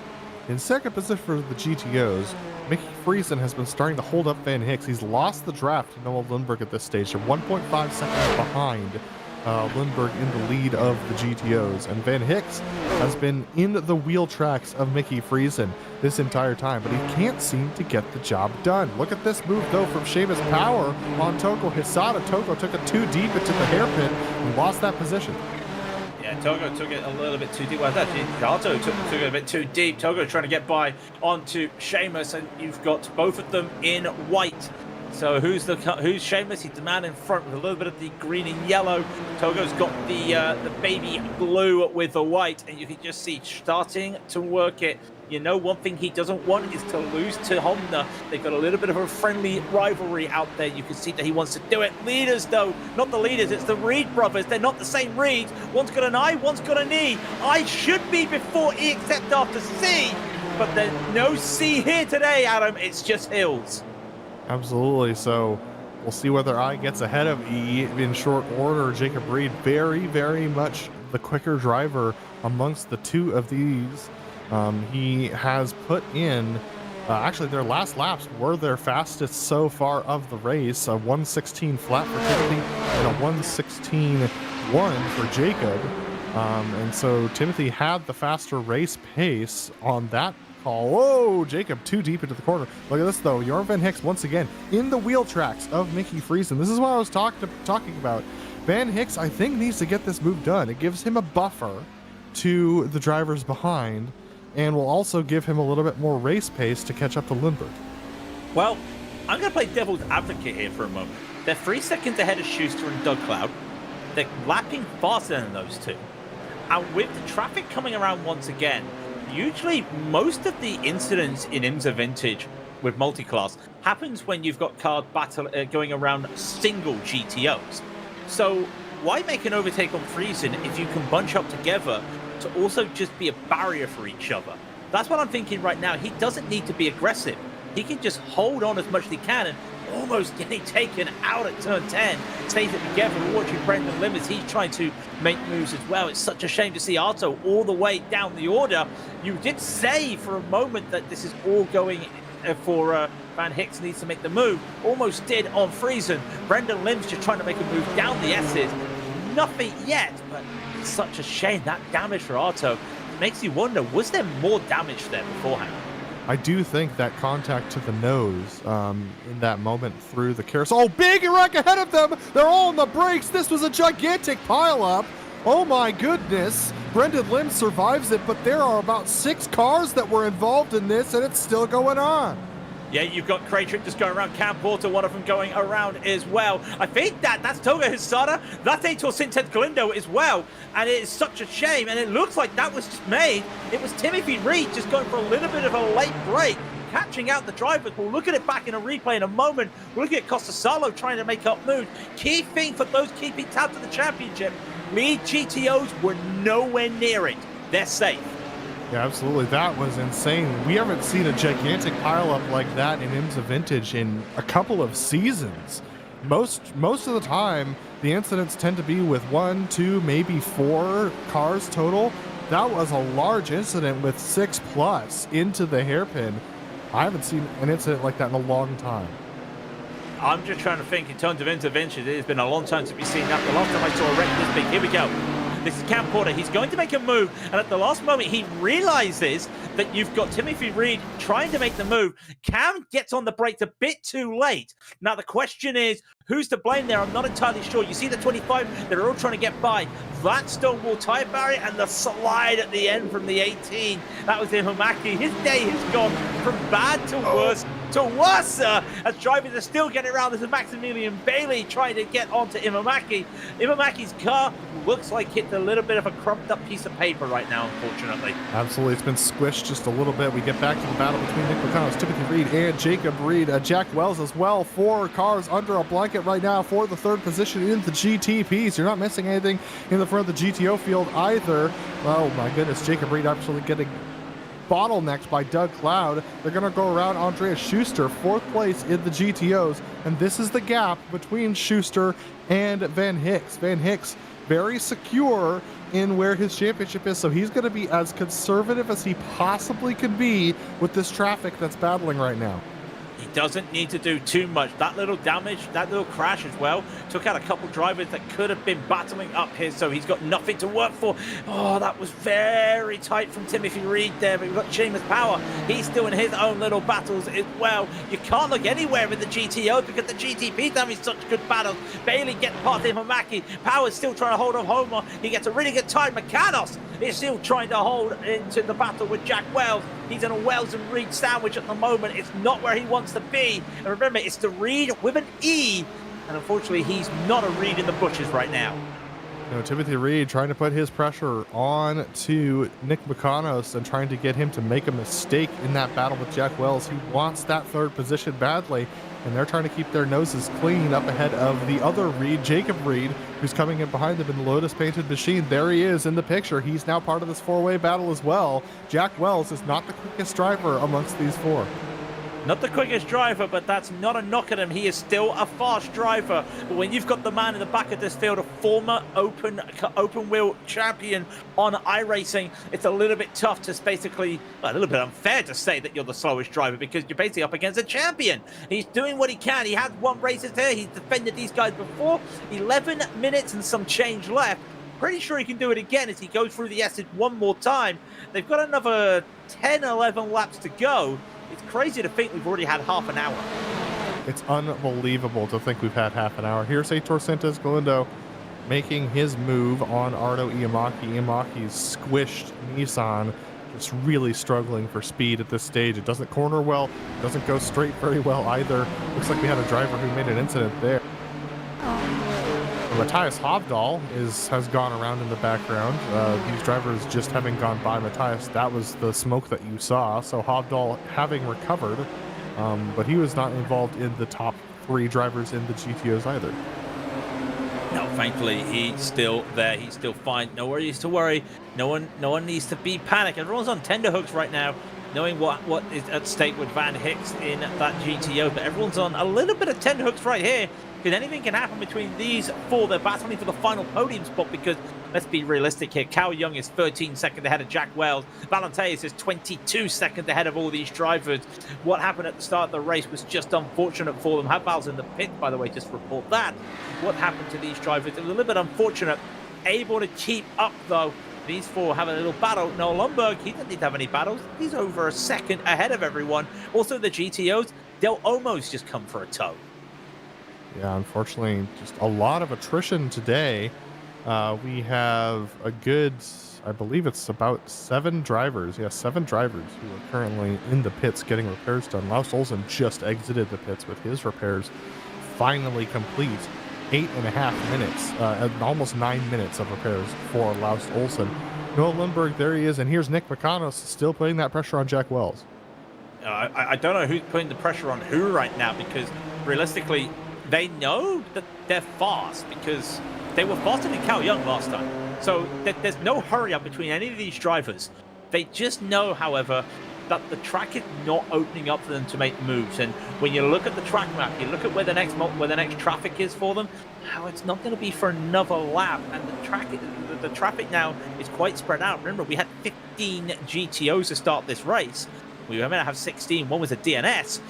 In second position for the GTOs, Mickey Friesen has been starting to hold up Van Hicks. He's lost the draft to Noah Lundberg at this stage. They're 1.5 seconds behind Lundberg in the lead of the GTOs, and Van Hicks has been in the wheel tracks of Mickey Friesen this entire time, but he can't seem to get the job done. Look at this move though from Seamus Power on Toko Hisada. Toko took it too deep into the hairpin and lost that position. Yeah, Togo took it a little bit too deep. Well, actually, Arto took it a bit too deep. Togo trying to get by onto Seamus, and you've got both of them in white. So who's Seamus? He's the man in front with a little bit of the green and yellow. Togo's got the baby blue with the white, and you can just see starting to work it. One thing he doesn't want is to lose to Honda. They've got a little bit of a friendly rivalry out there. You can see that he wants to do it. Leaders, though, not the leaders. It's the Reed brothers. They're not the same Reeds. One's got an I, one's got an E. I should be before E except after C, but there's no C here today, Adam. It's just hills. Absolutely. So we'll see whether I gets ahead of E in short order. Jacob Reed, very, very much the quicker driver amongst the two of these. He has put in, actually their last laps were their fastest so far of the race. A 1:16 flat for Timothy and a 1:16.1 for Jacob. And so Timothy had the faster race pace on that call. Whoa, Jacob too deep into the corner. Look at this though. Jorn Van Hicks once again in the wheel tracks of Mickey Friesen. This is what I was talking about. Van Hicks, I think, needs to get this move done. It gives him a buffer to the drivers behind, and will also give him a little bit more race pace to catch up to Lundberg. Well, I'm going to play devil's advocate here for a moment. They're 3 seconds ahead of Schuster and Doug Cloud. They're lapping faster than those two. And with the traffic coming around once again, usually most of the incidents in IMSA Vintage with multiclass happens when you've got cars going around single GTOs. So why make an overtake on Friesen if you can bunch up together to also just be a barrier for each other? That's what I'm thinking right now. He doesn't need to be aggressive. He can just hold on as much as he can, and almost getting taken out at turn 10. Stays it together. We're watching Brendan Limits. He's trying to make moves as well. It's such a shame to see Arto all the way down the order. You did say for a moment that this is all going for Van Hicks needs to make the move. Almost did on Friesen. Brendan Lim's just trying to make a move down the S's. Nothing yet, but it's such a shame. That damage for Arto makes you wonder, was there more damage there beforehand? I do think that contact to the nose in that moment through the carousel. Oh, big wreck ahead of them. They're all on the brakes. This was a gigantic pileup. Oh my goodness. Brendan Lim survives it, but there are about 6 cars that were involved in this, and it's still going on. Yeah, you've got Craytrick just going around, Cam Porter, one of them going around as well. I think that's Toga Hisada, that's Aitor Sintet Galindo as well, and it is such a shame, and it looks like that was just made. It was Timothy Reed just going for a little bit of a late break, catching out the drivers. We'll look at it back in a replay in a moment. We're looking at Costa Salo trying to make up moves. Key thing for those keeping tabs of the championship, lead GTOs were nowhere near it. They're safe. Yeah, absolutely. That was insane. We haven't seen a gigantic pileup like that in IMSA Vintage in a couple of seasons. Most of the time, the incidents tend to be with 1, 2, maybe 4 cars total. That was a large incident with 6+ into the hairpin. I haven't seen an incident like that in a long time. I'm just trying to think in terms of intervention. It has been a long time since we've seen that. The last time I saw a wreck this big. Here we go. This is Cam Porter. He's going to make a move, and at the last moment, he realizes that you've got Timothy Reed trying to make the move. Cam gets on the brakes a bit too late. Now, the question is, who's to blame there? I'm not entirely sure. You see the 25, they're all trying to get by. That stone wall tire barrier and the slide at the end from the 18. That was Imamaki. His day has gone from bad to worse. To worse, as drivers are still getting around. This is Maximilian Bailey trying to get onto Imamaki. Imamaki's car looks like it's a little bit of a crumped up piece of paper right now, unfortunately. Absolutely. It's been squished just a little bit. We get back to the battle between Nick McConnell, Timothy Reed, and Jacob Reed. Jack Wells as well. 4 cars under a blanket right now for the 3rd position in the GTPs. You're not missing anything in the front of the GTO field either. Oh my goodness. Jacob Reed actually getting bottlenecked by Doug Cloud. They're going to go around Andreas Schuster, 4th place in the GTOs, and this is the gap between Schuster and Van Hicks. Van Hicks very secure in where his championship is, so he's going to be as conservative as he possibly could be with this traffic that's battling right now. He doesn't need to do too much. That little damage, that little crash as well, took out a couple drivers that could have been battling up here, so he's got nothing to work for. Oh, that was very tight from Timothy Reed there, but we've got Seamus Power. He's doing his own little battles as well. You can't look anywhere with the GTO because the GTP having such good battles. Bailey getting past Imamaki. Power's still trying to hold on Homer. He gets a really good time. Makanos is still trying to hold into the battle with Jack Wells. He's in a Wells and Reed sandwich at the moment. It's not where he wants to be. And remember, it's the Reed with an E. And unfortunately, he's not a Reed in the bushes right now. You know, Timothy Reed trying to put his pressure on to Nick McConos and trying to get him to make a mistake in that battle with Jack Wells. He wants that 3rd position badly, and they're trying to keep their noses clean up ahead of the other Reed, Jacob Reed, who's coming in behind them in the Lotus painted machine. There he is in the picture. He's now part of this 4-way battle as well. Jack Wells is not the quickest driver amongst these 4. Not the quickest driver, but that's not a knock at him. He is still a fast driver. But when you've got the man in the back of this field, a former open wheel champion on iRacing, it's a little bit tough to basically, well, a little bit unfair to say that you're the slowest driver because you're basically up against a champion. He's doing what he can. He has won races there. He's defended these guys before. 11 minutes and some change left. Pretty sure he can do it again as he goes through the S's one more time. They've got another 10, 11 laps to go. It's crazy to think we've already had half an hour. It's unbelievable to think we've had half an hour. Here's Aitor Sintes Galindo making his move on Arno Iamaki. Iamaki's squished Nissan, just really struggling for speed at this stage. It doesn't corner well, it doesn't go straight very well either. Looks like we had a driver who made an incident there. Matthias Hovdahl has gone around in the background. These drivers just having gone by Matthias, that was the smoke that you saw. So Hovdahl having recovered, but he was not involved in the top 3 drivers in the GTOs either. No, thankfully he's still there. He's still fine. No worries to worry. No one needs to be panicked. Everyone's on tenterhooks right now, knowing what is at stake with Van Hicks in that GTO. But everyone's on a little bit of tenterhooks right here. Because anything can happen between these 4. They're battling for the final podium spot because let's be realistic here. Cal Young is 13 seconds ahead of Jack Wells. Valenteus is 22 seconds ahead of all these drivers. What happened at the start of the race was just unfortunate for them. Val's in the pit, by the way, just report that. What happened to these drivers? It was a little bit unfortunate. Able to keep up, though. These four have a little battle. Noah Lundberg, he didn't need to have any battles. He's over a second ahead of everyone. Also, the GTOs, they'll almost just come for a tow. Yeah, unfortunately, just a lot of attrition today. We have a good, I believe it's about 7 drivers. Yeah, 7 drivers who are currently in the pits getting repairs done. Laus Olsen just exited the pits with his repairs finally complete. 8.5 minutes, almost 9 minutes of repairs for Laus Olsen. Noah Lundberg, there he is, and here's Nick McConos still putting that pressure on Jack Wells. I don't know who's putting the pressure on who right now, because realistically, they know that they're fast because they were faster than Cal Young last time. So there's no hurry up between any of these drivers. They just know, however, that the track is not opening up for them to make moves. And when you look at the track map, you look at where the next traffic is for them, how it's not going to be for another lap. And the traffic now is quite spread out. Remember, we had 15 GTOs to start this race. We were meant to have 16. One was a DNS.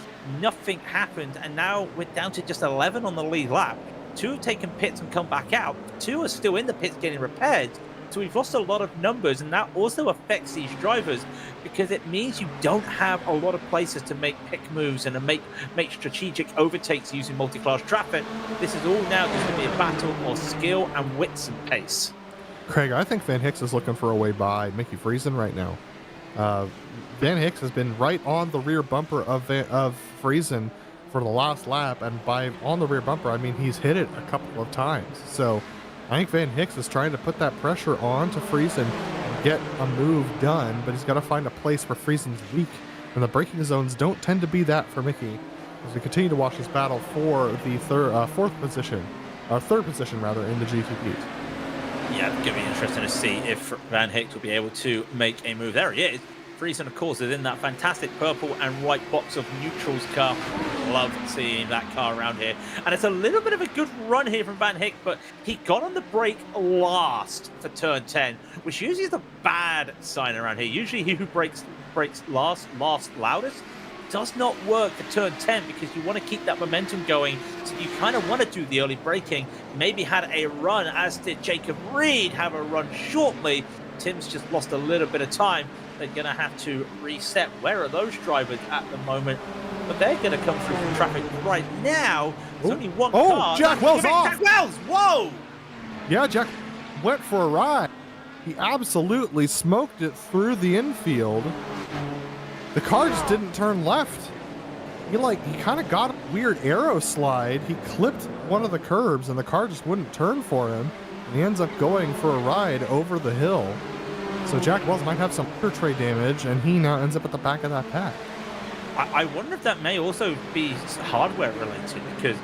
Nothing happened, and now we're down to just 11 on the lead lap. 2 have taken pits and come back out. 2 are still in the pits getting repaired. So we've lost a lot of numbers, and that also affects these drivers because it means you don't have a lot of places to make pick moves and to make strategic overtakes using multi-class traffic. This is all now just going to be a battle of skill and wits and pace. Craig, I think Van Hicks is looking for a way by Mickey Friesen right now. Van Hicks has been right on the rear bumper of Friesen for the last lap, and by on the rear bumper, I mean he's hit it a couple of times. So I think Van Hicks is trying to put that pressure on to Friesen and get a move done, but he's got to find a place where Friesen's weak, and the braking zones don't tend to be that for Mickey. As we continue to watch this battle for the third position rather in the GTPs. Yeah, it's going to be interesting to see if Van Hicks will be able to make a move. There he is. Friesen, of course, is in that fantastic purple and white box of neutrals car. Love seeing that car around here. And it's a little bit of a good run here from Van Hicks, but he got on the brake last for turn 10, which usually is a bad sign around here. Usually he who brakes last loudest does not work for turn 10 because you want to keep that momentum going. So you kind of want to do the early braking. Maybe had a run, as did Jacob Reed have a run shortly. Tim's just lost a little bit of time. They're going to have to reset. Where are those drivers at the moment? But they're going to come through from traffic right now. There's only one car. Jack Wells off! Jack Wells! Whoa! Yeah, Jack went for a ride. He absolutely smoked it through the infield. The car just didn't turn left. He kind of got a weird arrow slide. He clipped one of the curbs and the car just wouldn't turn for him. And he ends up going for a ride over the hill. So Jack Wells might have some tray damage, and he now ends up at the back of that pack. I wonder if that may also be hardware related, because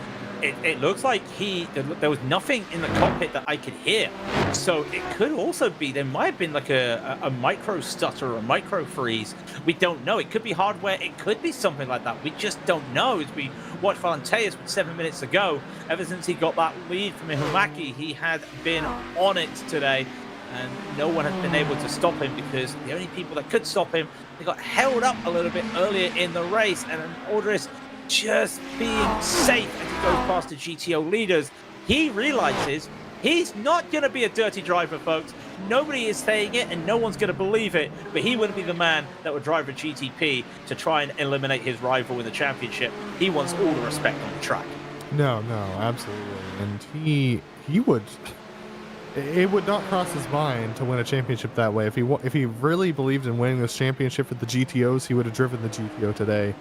it looks like there was nothing in the cockpit that I could hear. So it could also be, there might have been like a micro stutter or a micro freeze. We don't know. It could be hardware. It could be something like that. We just don't know. As we watched Valenteus with 7 minutes to go, ever since he got that lead from Ihumaki, he had been on it today. And no one has been able to stop him because the only people that could stop him, they got held up a little bit earlier in the race. And Aldris just being safe as he goes past the GTO leaders. He realizes he's not going to be a dirty driver, folks. Nobody is saying it and no one's going to believe it. But he wouldn't be the man that would drive a GTP to try and eliminate his rival in the championship. He wants all the respect on the track. No, absolutely. And he would... It would not cross his mind to win a championship that way. If he really believed in winning this championship with the GTOs, he would have driven the GTO today.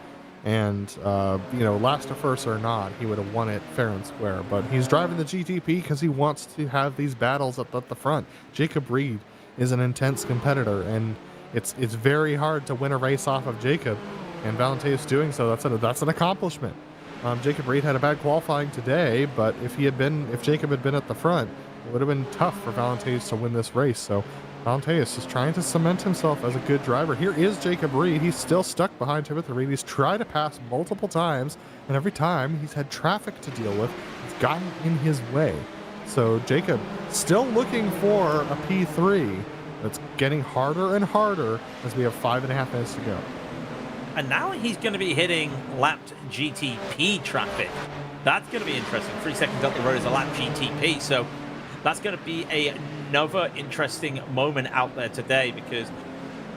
And, last to first or not, he would have won it fair and square. But he's driving the GTP because he wants to have these battles at the front. Jacob Reed is an intense competitor, and it's very hard to win a race off of Jacob. And Valenteus doing so, that's an accomplishment. Jacob Reed had a bad qualifying today, but if Jacob had been at the front, it would have been tough for Valenteus to win this race. So Valenteus is trying to cement himself as a good driver. Here is Jacob Reed. He's still stuck behind Timothy Reed. He's tried to pass multiple times, and every time he's had traffic to deal with. It's gotten in his way. So Jacob still looking for a P3. It's getting harder and harder as we have 5.5 minutes to go. And now he's going to be hitting lapped GTP traffic. That's going to be interesting. 3 seconds up the road is a lap GTP. So that's going to be another interesting moment out there today, because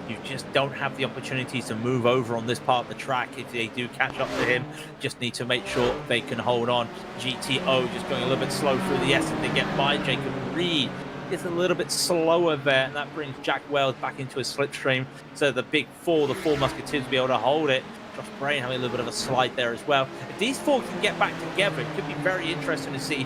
you just don't have the opportunity to move over on this part of the track. If they do catch up to him, just need to make sure they can hold on. GTO just going a little bit slow through the S, and they get by. Jacob Reed is a little bit slower there, and that brings Jack Wells back into a slipstream. So the big four, the four Musketeers, will be able to hold it. Josh Brain having a little bit of a slide there as well. If these four can get back together, it could be very interesting to see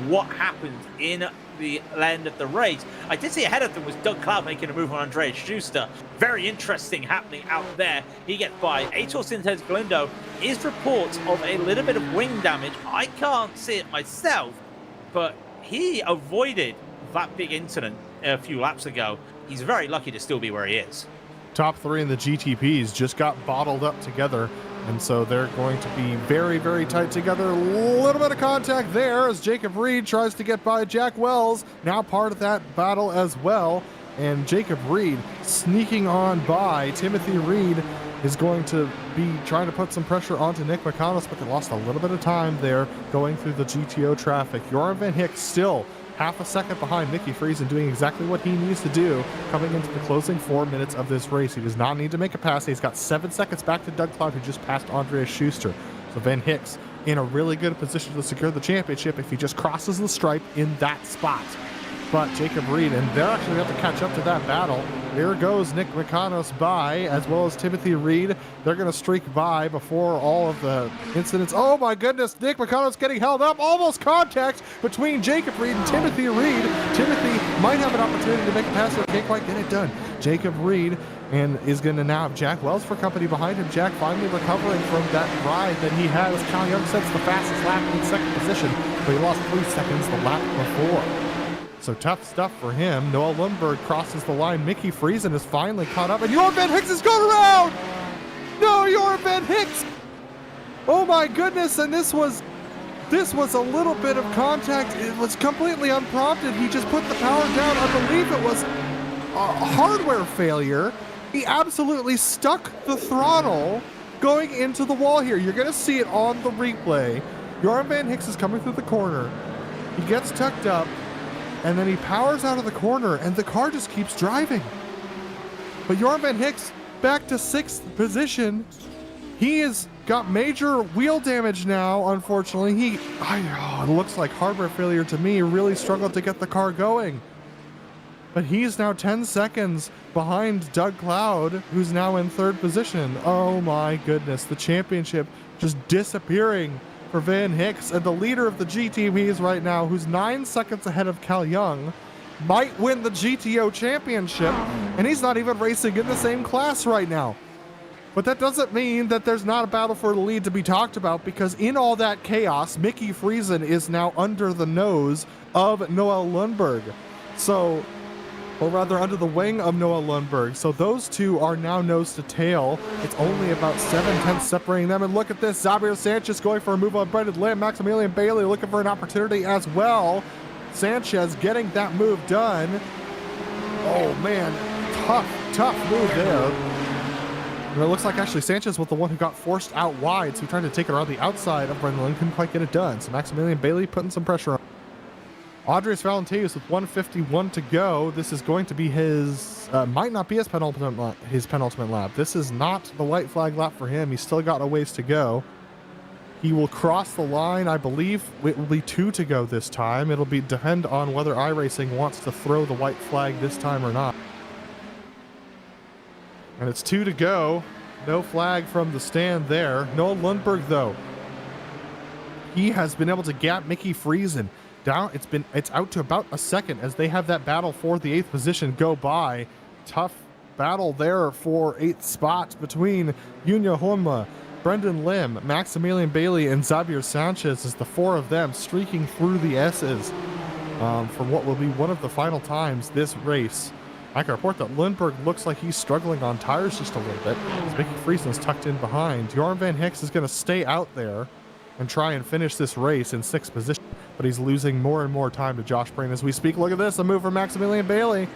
what happens in the end of the race. I did see ahead of them was Doug Cloud making a move on Andreas Schuster. Very interesting happening out there. He gets by. Aitor Sintes Galindo is reports of a little bit of wing damage. I can't see it myself, but he avoided that big incident a few laps ago. He's very lucky to still be where he is. Top three in the GTPs just got bottled up together, and so they're going to be very, very tight together. A little bit of contact there as Jacob Reed tries to get by Jack Wells, now part of that battle as well. And Jacob Reed sneaking on by Timothy Reed is going to be trying to put some pressure onto Nick McConnell, but they lost a little bit of time there going through the GTO traffic. Joran Van Hicks still half a second behind Mickey Friesen, doing exactly what he needs to do coming into the closing 4 minutes of this race. He does not need to make a pass. He's got 7 seconds back to Doug Cloud, who just passed Andreas Schuster. So Van Hicks in a really good position to secure the championship if he just crosses the stripe in that spot. But Jacob Reed, and they're actually going to have to catch up to that battle. Here goes Nick McConos by, as well as Timothy Reed. They're going to streak by before all of the incidents. Oh my goodness, Nick McConos getting held up. Almost contact between Jacob Reed and Timothy Reed. Timothy might have an opportunity to make a pass, but can't quite get it done. Jacob Reed and is going to now have Jack Wells for company behind him. Jack finally recovering from that ride that he had as Cal Young sets the fastest lap in second position, but he lost 3 seconds the lap before. So tough stuff for him. Noah Lundberg crosses the line. Mickey Friesen is finally caught up, and Joran Van Hicks is going around! No, Joran Van Hicks! Oh my goodness, and this was a little bit of contact. It was completely unprompted. He just put the power down. I believe it was a hardware failure. He absolutely stuck the throttle going into the wall here. You're gonna see it on the replay. Joran Van Hicks is coming through the corner. He gets tucked up, and then he powers out of the corner, and the car just keeps driving. But Joran Van Hicks back to 6th position. He has got major wheel damage now, unfortunately. It looks like hardware failure to me. He really struggled to get the car going. But he's now 10 seconds behind Doug Cloud, who's now in 3rd position. Oh my goodness, the championship just disappearing for Van Hicks, and the leader of the GTPs right now, who's 9 seconds ahead of Cal Young, might win the GTO championship, and he's not even racing in the same class right now. But that doesn't mean that there's not a battle for the lead to be talked about, because in all that chaos, Mickey Friesen is now under the nose of Noah Lundberg. Or rather under the wing of Noah Lundberg. So those two are now nose to tail. It's only about 7/10 separating them. And look at this, Xavier Sanchez going for a move on Brendan Lim. Maximilian Bailey looking for an opportunity as well. Sanchez getting that move done. Oh man, tough move there. And it looks like actually Sanchez was the one who got forced out wide, so he tried to take it around the outside of Brendan Lim, couldn't quite get it done. So Maximilian Bailey putting some pressure on. Andres Valenteus with 1:51 to go. This is going to be his, might not be his penultimate lap. This is not the white flag lap for him. He's still got a ways to go. He will cross the line. I believe it will be 2 to go this time. It'll depend on whether iRacing wants to throw the white flag this time or not. And it's 2 to go. No flag from the stand there. Noah Lundberg, though, he has been able to gap Mickey Friesen down. It's out to about a second as they have that battle for the 8th position go by. Tough battle there for 8th spot between Yunya Honma, Brendan Lim, Maximilian Bailey, and Xavier Sanchez, as the 4 of them streaking through the S's for what will be one of the final times this race. I can report that Lundberg looks like he's struggling on tires just a little bit, as Mickey Friesen's tucked in behind. Joran Van Hicks is going to stay out there and try and finish this race in 6th position. but he's losing more and more time to Josh Brain as we speak. Look at this, a move from Maximilian Bailey.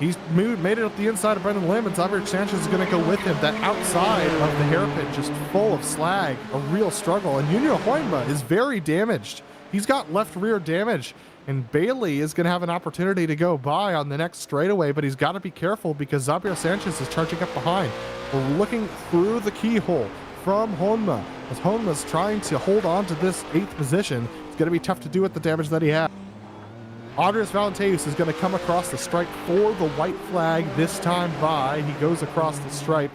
He's made it up the inside of Brendan Lim, and Xavier Sanchez is going to go with him. That outside of the hairpin just full of slag, a real struggle. And Junior Hoyma is very damaged. He's got left rear damage, and Bailey is going to have an opportunity to go by on the next straightaway, but he's got to be careful because Xavier Sanchez is charging up behind. We're looking through the keyhole from Honma, as Honma's trying to hold on to this 8th position. It's going to be tough to do with the damage that he has. Andres Valenteus is going to come across the stripe for the white flag this time by. He goes across the stripe.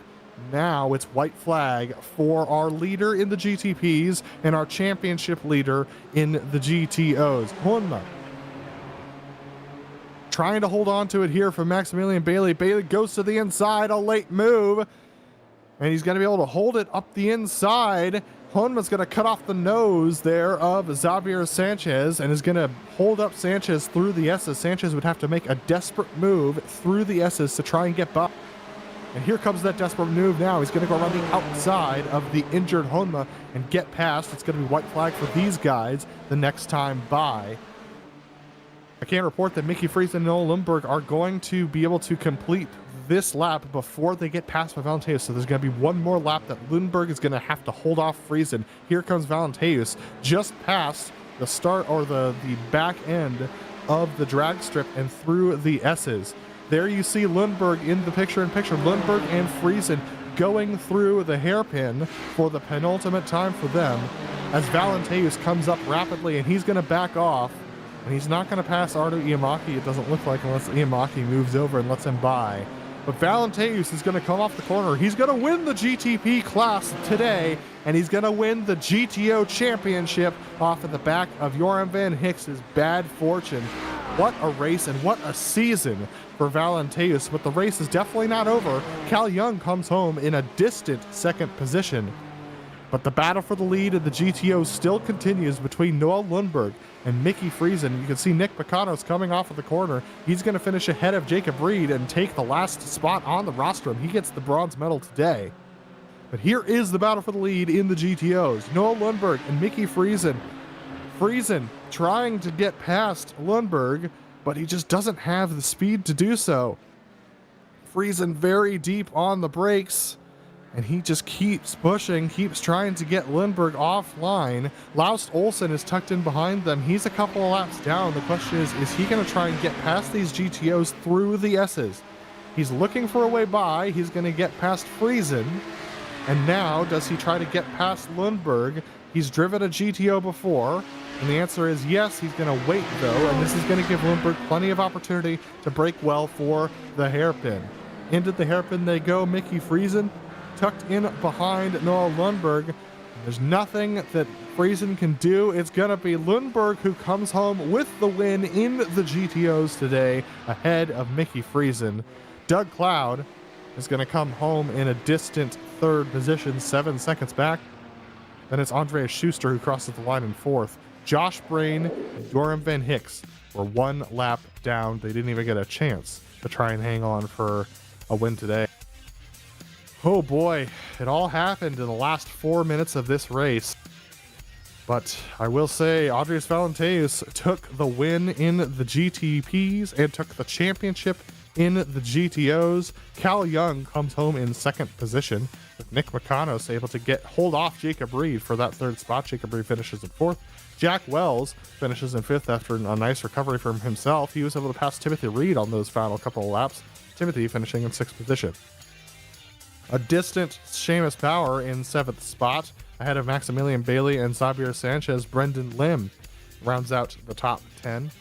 Now it's white flag for our leader in the GTPs and our championship leader in the GTOs. Honma trying to hold on to it here from Maximilian Bailey. Bailey goes to the inside, a late move, and he's going to be able to hold it up the inside. Honma's going to cut off the nose there of Xavier Sanchez and is going to hold up Sanchez through the S's. Sanchez would have to make a desperate move through the S's to try and get by. And here comes that desperate move now. He's going to go around the outside of the injured Honma and get past. It's going to be white flag for these guys the next time by. I can report that Mickey Friesen and Noah Lundberg are going to be able to complete this lap before they get past by Valenteus. So there's going to be one more lap that Lundberg is going to have to hold off Friesen. Here comes Valenteus just past the start or the back end of the drag strip and through the S's. There you see Lundberg in the picture-in-picture. Lundberg and Friesen going through the hairpin for the penultimate time for them as Valenteus comes up rapidly, and he's going to back off. And he's not going to pass Ardo Iamaki, it doesn't look like, unless Iamaki moves over and lets him by. But Valenteus is going to come off the corner. He's going to win the GTP class today, and he's going to win the GTO championship off of the back of Joram van Hicks's bad fortune. What a race and what a season for Valenteus, but the race is definitely not over. Cal Young comes home in a distant second position. But the battle for the lead in the GTO still continues between Noah Lundberg and Mickey Friesen. You can see Nick Picanos coming off of the corner. He's going to finish ahead of Jacob Reed and take the last spot on the rostrum. He gets the bronze medal today. But here is the battle for the lead in the GTOs. Noah Lundberg and Mickey Friesen. Friesen trying to get past Lundberg, but he just doesn't have the speed to do so. Friesen very deep on the brakes. And he just keeps pushing, keeps trying to get Lundberg offline. Laust Olsen is tucked in behind them. He's a couple of laps down. The question is he going to try and get past these GTOs through the S's? He's looking for a way by. He's going to get past Friesen. And now, does he try to get past Lundberg? He's driven a GTO before. And the answer is yes, he's going to wait, though. And this is going to give Lundberg plenty of opportunity to brake well for the hairpin. Into the hairpin they go. Mickey Friesen tucked in behind Noah Lundberg. There's nothing that Friesen can do. It's going to be Lundberg who comes home with the win in the GTOs today, ahead of Mickey Friesen. Doug Cloud is going to come home in a distant third position, 7 seconds back. Then it's Andreas Schuster who crosses the line in fourth. Josh Brain and Joram van Hicks were 1 lap down. They didn't even get a chance to try and hang on for a win today. Oh boy, it all happened in the last 4 minutes of this race. But I will say, Andres Valenteus took the win in the GTPs and took the championship in the GTOs. Cal Young comes home in second position, with Nick Micanos able to hold off Jacob Reed for that third spot. Jacob Reed finishes in fourth. Jack Wells finishes in fifth after a nice recovery from himself. He was able to pass Timothy Reed on those final couple of laps. Timothy finishing in sixth position. A distant Seamus Power in seventh spot, ahead of Maximilian Bailey and Xavier Sanchez. Brendan Lim rounds out the top 10. And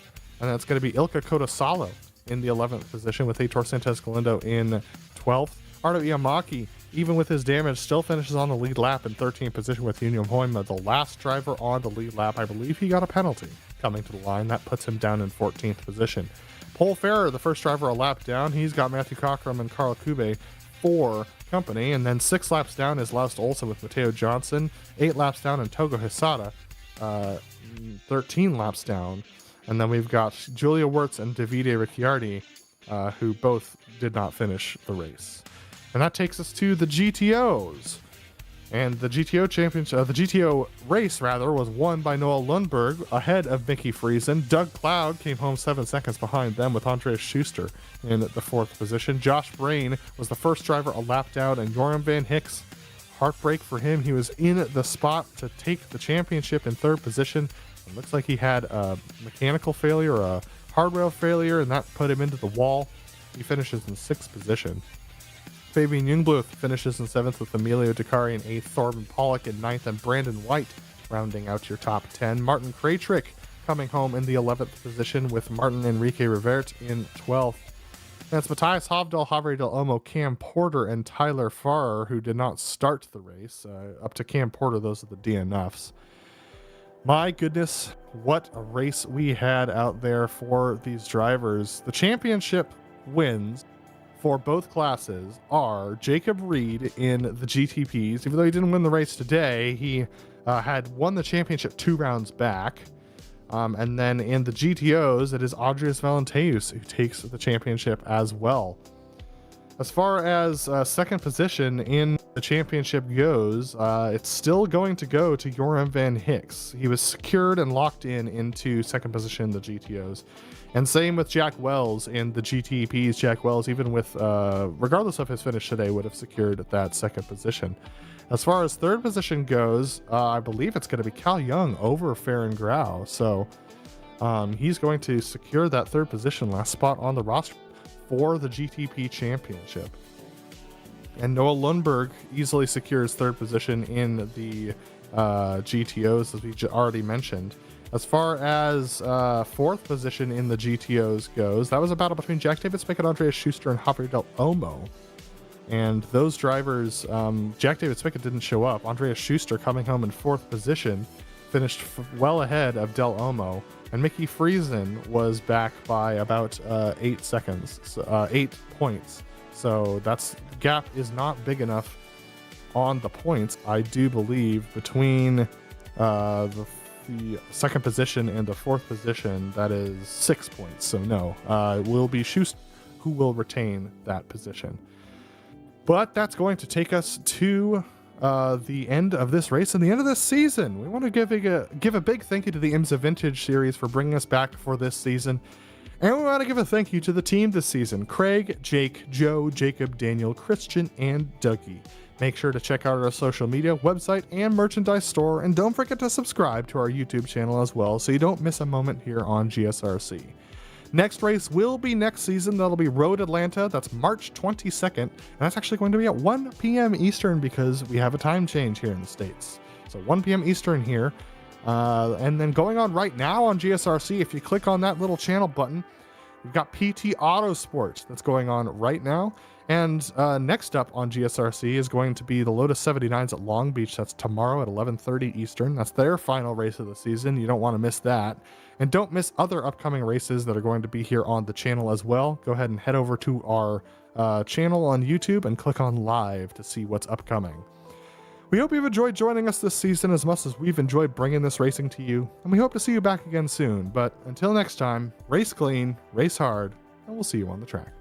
that's going to be Ilka Kodasalo in the 11th position, with Heitor Santos Galindo in 12th. Ardo Iamaki, even with his damage, still finishes on the lead lap in 13th position with Union Hoyma, the last driver on the lead lap. I believe he got a penalty coming to the line. That puts him down in 14th position. Paul Ferrer, the first driver a lap down. He's got Matthew Cockrum and Carl Kube for company. And then 6 laps down is Laust Olsen with Mateo Johnson. 8 laps down and Togo Hisada. 13 laps down. And then we've got Julia Wirtz and Davide Ricciardi, who both did not finish the race. And that takes us to the GTOs. And the GTO championship, the GTO race rather, was won by Noah Lundberg ahead of Mickey Friesen. Doug Cloud came home 7 seconds behind them with Andreas Schuster in the 4th position. Josh Brain was the first driver a lap down, and Joram Van Hicks, heartbreak for him. He was in the spot to take the championship in 3rd position. It looks like he had a mechanical failure, a hardware failure, and that put him into the wall. He finishes in 6th position. Fabian Jungbluth finishes in 7th with Emilio Dicari in 8th, Thorben Pollock in 9th, and Brandon White rounding out your top 10. Martin Kraytrick coming home in the 11th position with Martin Enrique Rivert in 12th. That's Matthias Hovdal, Javier Del Olmo, Cam Porter, and Tyler Farrer, who did not start the race. Up to Cam Porter, those are the DNFs. My goodness, what a race we had out there for these drivers. The championship wins for both classes are Jacob Reed in the GTPs. Even though he didn't win the race today, he had won the championship 2 rounds back. And then in the GTOs, it is Andreas Valenteus who takes the championship as well. As far as 2nd position in the championship goes, it's still going to go to Joram Van Hicks. He was secured and locked into 2nd position in the GTOs. And same with Jack Wells in the GTPs. Jack Wells, even with regardless of his finish today, would have secured that 2nd position. As far as 3rd position goes, I believe it's going to be Cal Young over Farron Grau. So he's going to secure that 3rd position, last spot on the roster for the GTP Championship. And Noah Lundberg easily secures 3rd position in the GTOs, as we already mentioned. As far as 4th position in the GTOs goes, that was a battle between Jack David Spickett, Andreas Schuster, and Javier Del Olmo. And those drivers, Jack David Spickett didn't show up. Andreas Schuster, coming home in 4th position, finished well ahead of Del Olmo. And Mickey Friesen was back by about 8 seconds, so, 8 points. So the gap is not big enough on the points, I do believe, between the 2nd position and the 4th position. That is 6 points. So no, it will be Schuster who will retain that position. But that's going to take us to the end of this race and the end of this season. We want to give a big thank you to the IMSA Vintage series for bringing us back for this season. And we want to give a thank you to the team this season: Craig, Jake, Joe, Jacob, Daniel, Christian, and Dougie. Make sure to check out our social media, website, and merchandise store. And don't forget to subscribe to our YouTube channel as well, so you don't miss a moment here on GSRC. Next race will be next season. That'll be Road Atlanta. That's March 22nd. And that's actually going to be at 1 p.m. Eastern because we have a time change here in the States. So 1 p.m. Eastern here. And then going on right now on GSRC, if you click on that little channel button, we've got PT Autosport that's going on right now. And next up on GSRC is going to be the Lotus 79s at Long Beach. That's tomorrow at 11:30 Eastern. That's their final race of the season. You don't want to miss that. And don't miss other upcoming races that are going to be here on the channel as well. Go ahead and head over to our channel on YouTube and click on live to see what's upcoming. We hope you've enjoyed joining us this season as much as we've enjoyed bringing this racing to you. And we hope to see you back again soon. But until next time, race clean, race hard, and we'll see you on the track.